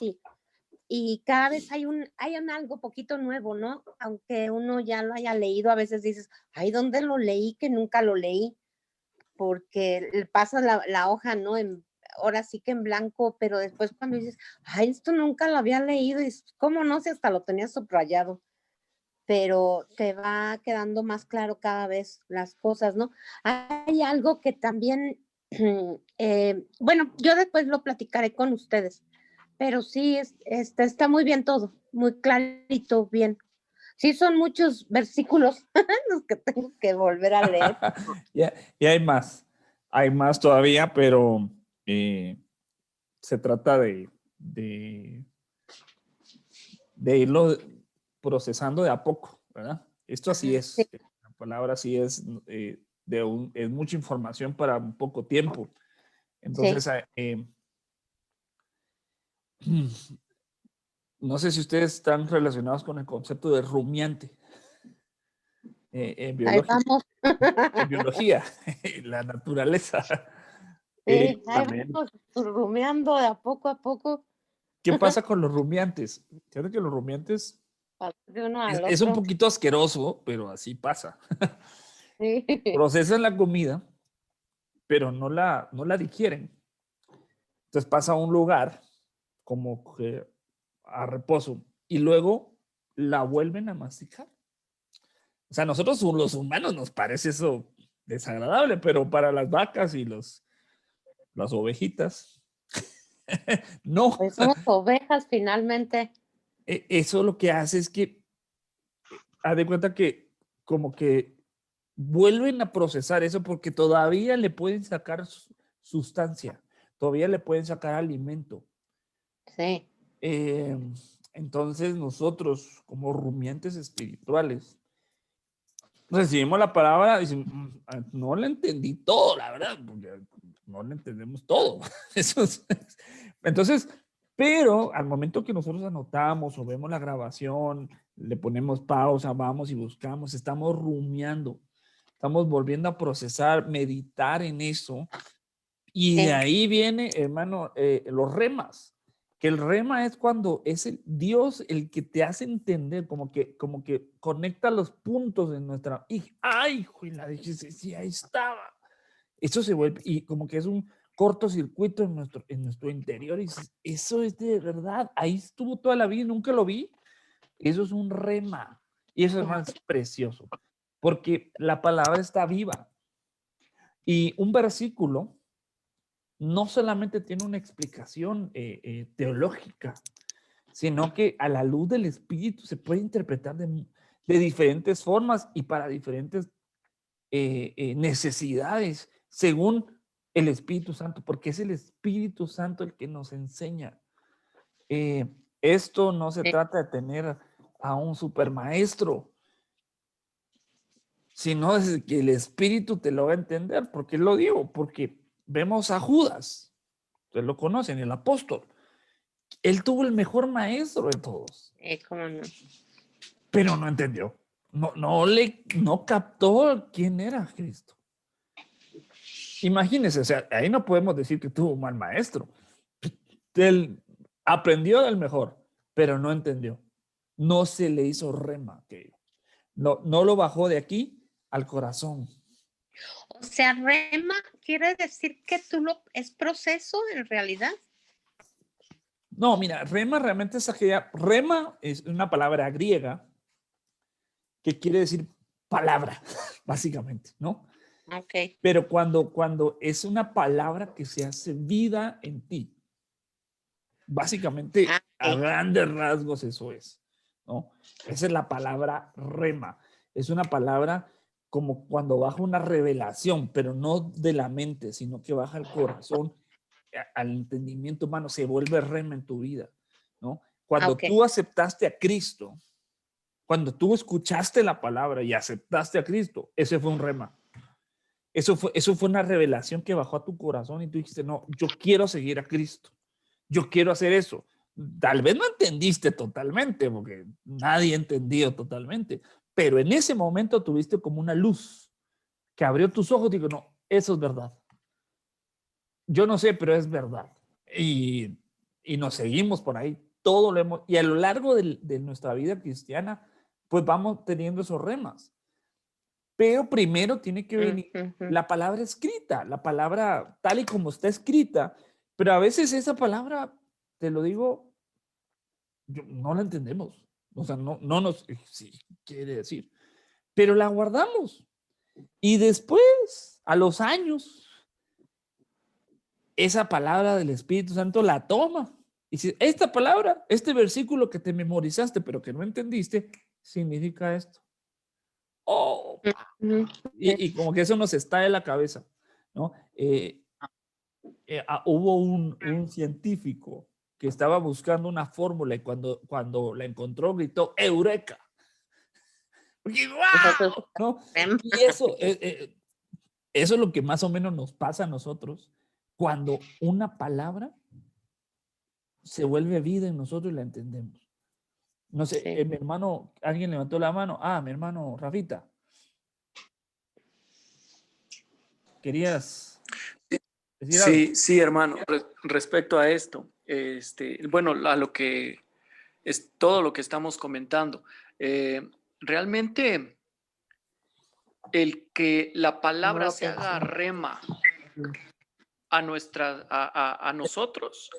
y cada vez hay un algo poquito nuevo, ¿no? Aunque uno ya lo haya leído, a veces dices, ay, ¿dónde lo leí? Que nunca lo leí, porque pasa la hoja, ¿no? Ahora sí que en blanco, pero después cuando dices, ay, esto nunca lo había leído, y dices, ¿cómo no? Si hasta lo tenía subrayado. Pero te va quedando más claro cada vez las cosas, ¿no? Hay algo que también, bueno, yo después lo platicaré con ustedes, pero sí, está muy bien todo, muy clarito, bien. Sí, son muchos versículos los que tengo que volver a leer. Y hay más todavía, pero se trata de irlo procesando de a poco, ¿verdad? Esto así es. Sí. La palabra sí es, es mucha información para un poco tiempo. Entonces, no sé si ustedes están relacionados con el concepto de rumiante en biología. Ahí vamos. En biología, la naturaleza. Sí, ahí También. vamos rumiando de a poco. ¿Qué pasa con los rumiantes? Fíjate que los rumiantes De uno al es un otro. poquito asqueroso, pero así pasa. Sí. Procesan la comida, pero no la digieren. Entonces pasa a un lugar como que a reposo y luego la vuelven a masticar. O sea, nosotros los humanos nos parece eso desagradable, pero para las vacas y las ovejitas, no. Pues somos ovejas finalmente. Eso lo que hace es que, haz de cuenta que como que vuelven a procesar eso porque todavía le pueden sacar sustancia, todavía le pueden sacar alimento. Sí. Entonces nosotros, como rumiantes espirituales, recibimos la palabra y decimos, no la entendí todo, la verdad, porque no la entendemos todo. Entonces, pero al momento que nosotros anotamos o vemos la grabación, le ponemos pausa, vamos y buscamos, estamos rumiando, estamos volviendo a procesar, meditar en eso. Y de ahí viene, hermano, los remas. Que el rema es cuando es el Dios el que te hace entender, como que conecta los puntos de nuestra. Y, ¡ay, juela! Sí, ahí estaba. Eso se vuelve, y como que es un cortocircuito en nuestro interior. Y eso es de verdad. Ahí estuvo toda la vida y nunca lo vi. Eso es un rema. Y eso, hermano, es precioso. Porque la palabra está viva. Y un versículo no solamente tiene una explicación teológica, sino que a la luz del Espíritu se puede interpretar de diferentes formas y para diferentes necesidades, según el Espíritu Santo, porque es el Espíritu Santo el que nos enseña. Esto no se trata de tener a un supermaestro, sino es que el Espíritu te lo va a entender. ¿Por qué lo digo? Porque vemos a Judas, ustedes lo conocen, el apóstol. Él tuvo el mejor maestro de todos, ¿Cómo no? pero no entendió. No captó quién era Cristo. Imagínense, o sea, ahí no podemos decir que tuvo un mal maestro. Él aprendió del mejor, pero no entendió. No se le hizo rema aquello. No lo bajó de aquí al corazón. O sea, rema quiere decir que es proceso en realidad. No, mira, rema realmente es aquella. Rema es una palabra griega que quiere decir palabra, básicamente, ¿no? Ok. Pero cuando es una palabra que se hace vida en ti, básicamente a grandes rasgos eso es, ¿no? Esa es la palabra rema. Es una palabra como cuando baja una revelación, pero no de la mente, sino que baja al corazón, al entendimiento humano, se vuelve rema en tu vida, ¿no? Cuando tú aceptaste a Cristo, cuando tú escuchaste la palabra y aceptaste a Cristo, ese fue un rema. Eso fue una revelación que bajó a tu corazón y tú dijiste, no, yo quiero seguir a Cristo. Yo quiero hacer eso. Tal vez no entendiste totalmente, porque nadie ha entendido totalmente, pero en ese momento tuviste como una luz que abrió tus ojos y digo, no, eso es verdad. Yo no sé, pero es verdad. Y nos seguimos por ahí. Todo lo hemos, y a lo largo de nuestra vida cristiana, pues vamos teniendo esos remas. Pero primero tiene que venir la palabra escrita, la palabra tal y como está escrita. Pero a veces esa palabra, te lo digo, no la entendemos. O sea, no nos sí, quiere decir. Pero la guardamos. Y después, a los años, esa palabra del Espíritu Santo la toma. Y si esta palabra, este versículo que te memorizaste, pero que no entendiste, significa esto. Oh, y como que eso nos está en la cabeza, ¿no? Hubo un científico que estaba buscando una fórmula y cuando la encontró gritó ¡Eureka! Porque, ¡wow! ¿No? Y eso es lo que más o menos nos pasa a nosotros cuando una palabra se vuelve vida en nosotros y la entendemos. No sé, Sí. mi hermano, alguien levantó la mano. Mi hermano Rafita. ¿Querías decir algo? Sí, hermano. Respecto a esto, bueno, a lo que es todo lo que estamos comentando, realmente el que la palabra se haga rema a nosotros,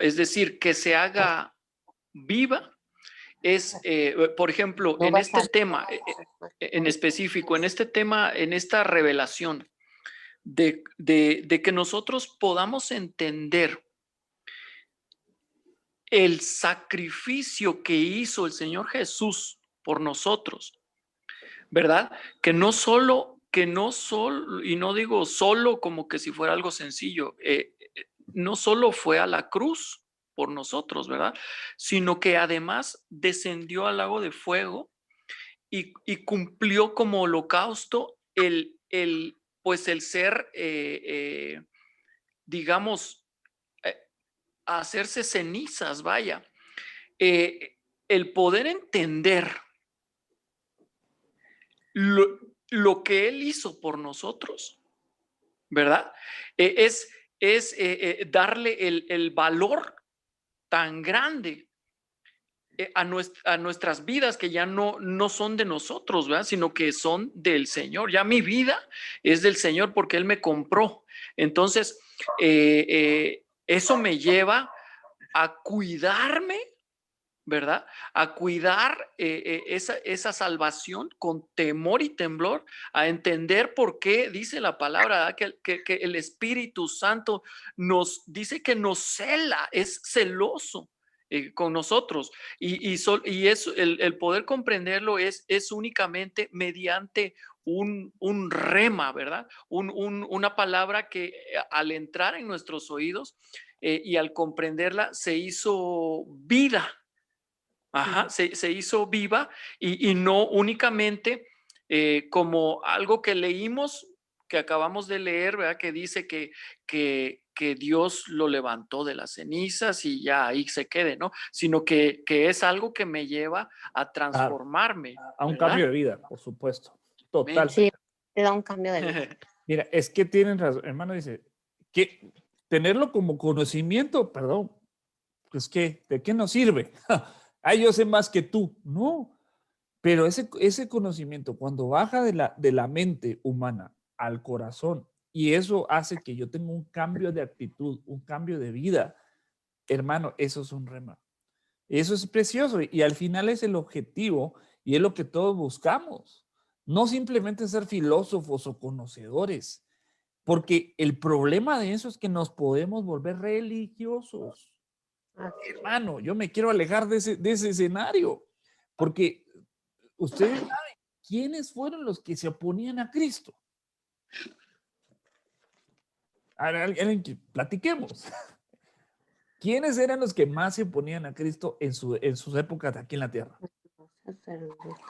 es decir, que se haga viva, es, por ejemplo, en este tema en específico, en este tema, en esta revelación de que nosotros podamos entender el sacrificio que hizo el Señor Jesús por nosotros, ¿verdad? Que no solo, y no digo solo como que si fuera algo sencillo, no solo fue a la cruz por nosotros, ¿verdad? Sino que además descendió al lago de fuego y cumplió como holocausto pues el ser, digamos, hacerse cenizas, vaya. El poder entender lo que Él hizo por nosotros, ¿verdad? Es darle el valor tan grande a nuestras vidas que ya no son de nosotros, ¿verdad? Sino que son del Señor. Ya mi vida es del Señor porque Él me compró. Entonces, eso me lleva a cuidarme, ¿verdad? A cuidar esa salvación con temor y temblor, a entender por qué dice la palabra, ¿verdad? Que el Espíritu Santo nos dice que nos cela, es celoso con nosotros. Y eso, el poder comprenderlo es únicamente mediante un rema, ¿verdad? Una palabra que al entrar en nuestros oídos y al comprenderla se hizo vida. Ajá, se hizo viva y no únicamente como algo que leímos, que acabamos de leer, ¿verdad? Que dice que Dios lo levantó de las cenizas y ya ahí se quede, ¿no? Sino que es algo que me lleva a transformarme. A un ¿verdad? cambio de vida, por supuesto. Amén. Total. Sí, te da un cambio de vida. Mira, es que tienen razón, hermano, dice, que tenerlo como conocimiento, perdón, pues que, ¿de qué nos sirve? Ay, yo sé más que tú. No, pero ese conocimiento, cuando baja de la mente humana al corazón, y eso hace que yo tenga un cambio de actitud, un cambio de vida, hermano, eso es un rema. Eso es precioso y al final es el objetivo y es lo que todos buscamos. No simplemente ser filósofos o conocedores, porque el problema de eso es que nos podemos volver religiosos. Hermano, yo me quiero alejar de ese escenario, porque ustedes saben quiénes fueron los que se oponían a Cristo. Platiquemos. ¿Quiénes eran los que más se oponían a Cristo en sus épocas aquí en la tierra?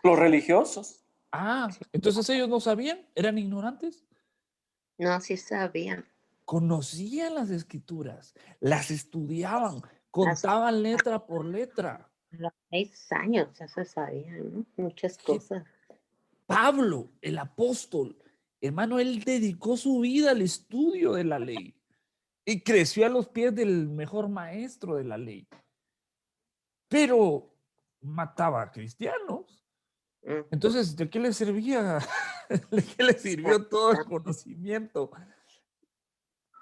Los religiosos. Ah, entonces ellos no sabían, eran ignorantes. No, sí sabían. Conocían las escrituras, las estudiaban, contaban letra por letra. A los 6 años ya se sabían, ¿no? Muchas cosas. Pablo, el apóstol, hermano, él dedicó su vida al estudio de la ley y creció a los pies del mejor maestro de la ley. Pero mataba a cristianos. Entonces, ¿de qué le servía? ¿De qué le sirvió todo el conocimiento?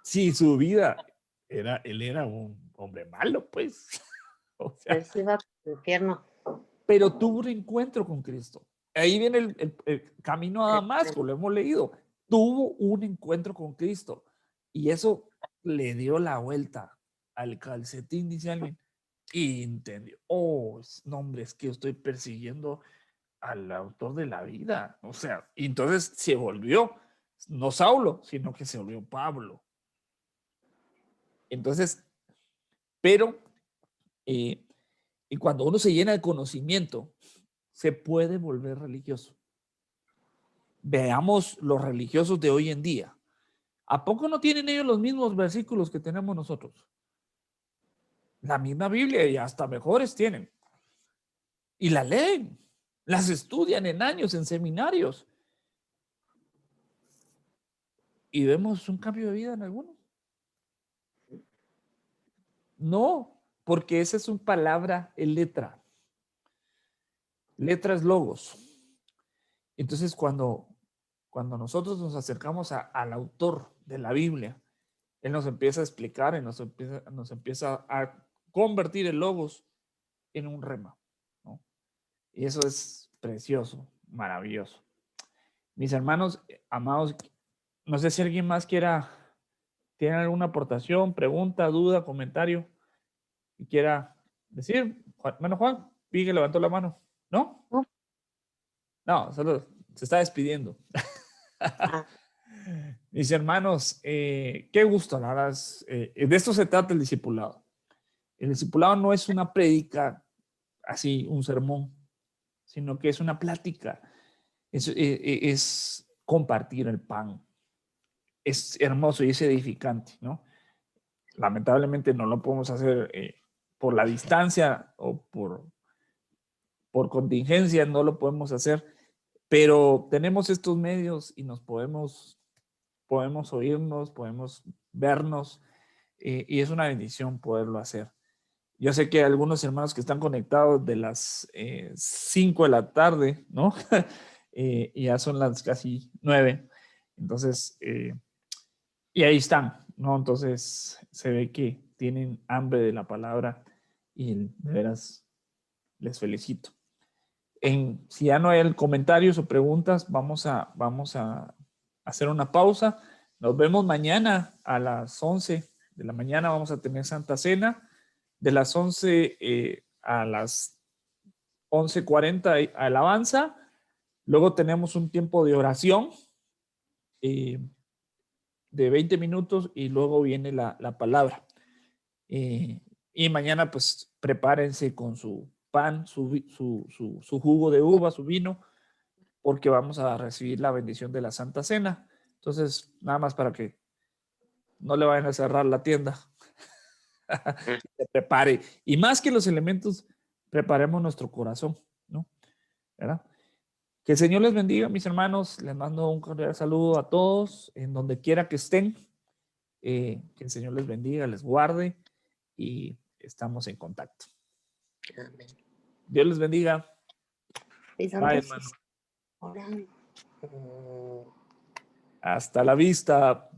Si su vida él era un hombre malo, pues. O sea, Él se iba al infierno. pero tuvo un encuentro con Cristo. Ahí viene el camino a Damasco, lo hemos leído. Tuvo un encuentro con Cristo y eso le dio la vuelta al calcetín, dice alguien, y entendió. Oh, no, hombre, es que yo estoy persiguiendo al autor de la vida. O sea, y entonces se volvió, no Saulo, sino que se volvió Pablo. Entonces, pero, y cuando uno se llena de conocimiento, se puede volver religioso. Veamos los religiosos de hoy en día. ¿A poco no tienen ellos los mismos versículos que tenemos nosotros? La misma Biblia y hasta mejores tienen. Y la leen, las estudian en años, en seminarios. Y vemos un cambio de vida en algunos. No, porque esa es una palabra en letra. Letra es logos. Entonces, cuando nosotros nos acercamos al autor de la Biblia, él nos empieza a explicar y nos empieza a convertir el logos en un rema, ¿no? Y eso es precioso, maravilloso. Mis hermanos, amados, no sé si alguien más tiene alguna aportación, pregunta, duda, comentario y quiera decir. Bueno, Juan, vi que levantó la mano. ¿No? No, solo se está despidiendo. Mis hermanos, qué gusto, la verdad. De esto se trata el discipulado. El discipulado no es una prédica, así, un sermón, sino que es una plática. Es compartir el pan. Es hermoso y es edificante, ¿no? Lamentablemente no lo podemos hacer por la distancia o por contingencia, no lo podemos hacer, pero tenemos estos medios y nos podemos oírnos, podemos vernos y es una bendición poderlo hacer. Yo sé que algunos hermanos que están conectados de las 5 de la tarde, ¿no? Y ya son las casi 9. Entonces, y ahí están, ¿no? Entonces se ve que tienen hambre de la palabra y de veras les felicito. Si ya no hay comentarios o preguntas, vamos a hacer una pausa. Nos vemos mañana a las 11 de la mañana. Vamos a tener Santa Cena. De las 11 a las 11:40 alabanza. Luego tenemos un tiempo de oración de 20 minutos y luego viene la palabra. Y mañana pues prepárense con su pan, su jugo de uva, su vino, porque vamos a recibir la bendición de la Santa Cena. Entonces, nada más para que no le vayan a cerrar la tienda. Se prepare. Y más que los elementos, preparemos nuestro corazón, ¿no? ¿Verdad? Que el Señor les bendiga, mis hermanos. Les mando un cordial saludo a todos, en donde quiera que estén. Que el Señor les bendiga, les guarde y estamos en contacto. Amén. Dios les bendiga. ¿Y Bye, dónde hermano. se- Ahora, Hasta la vista.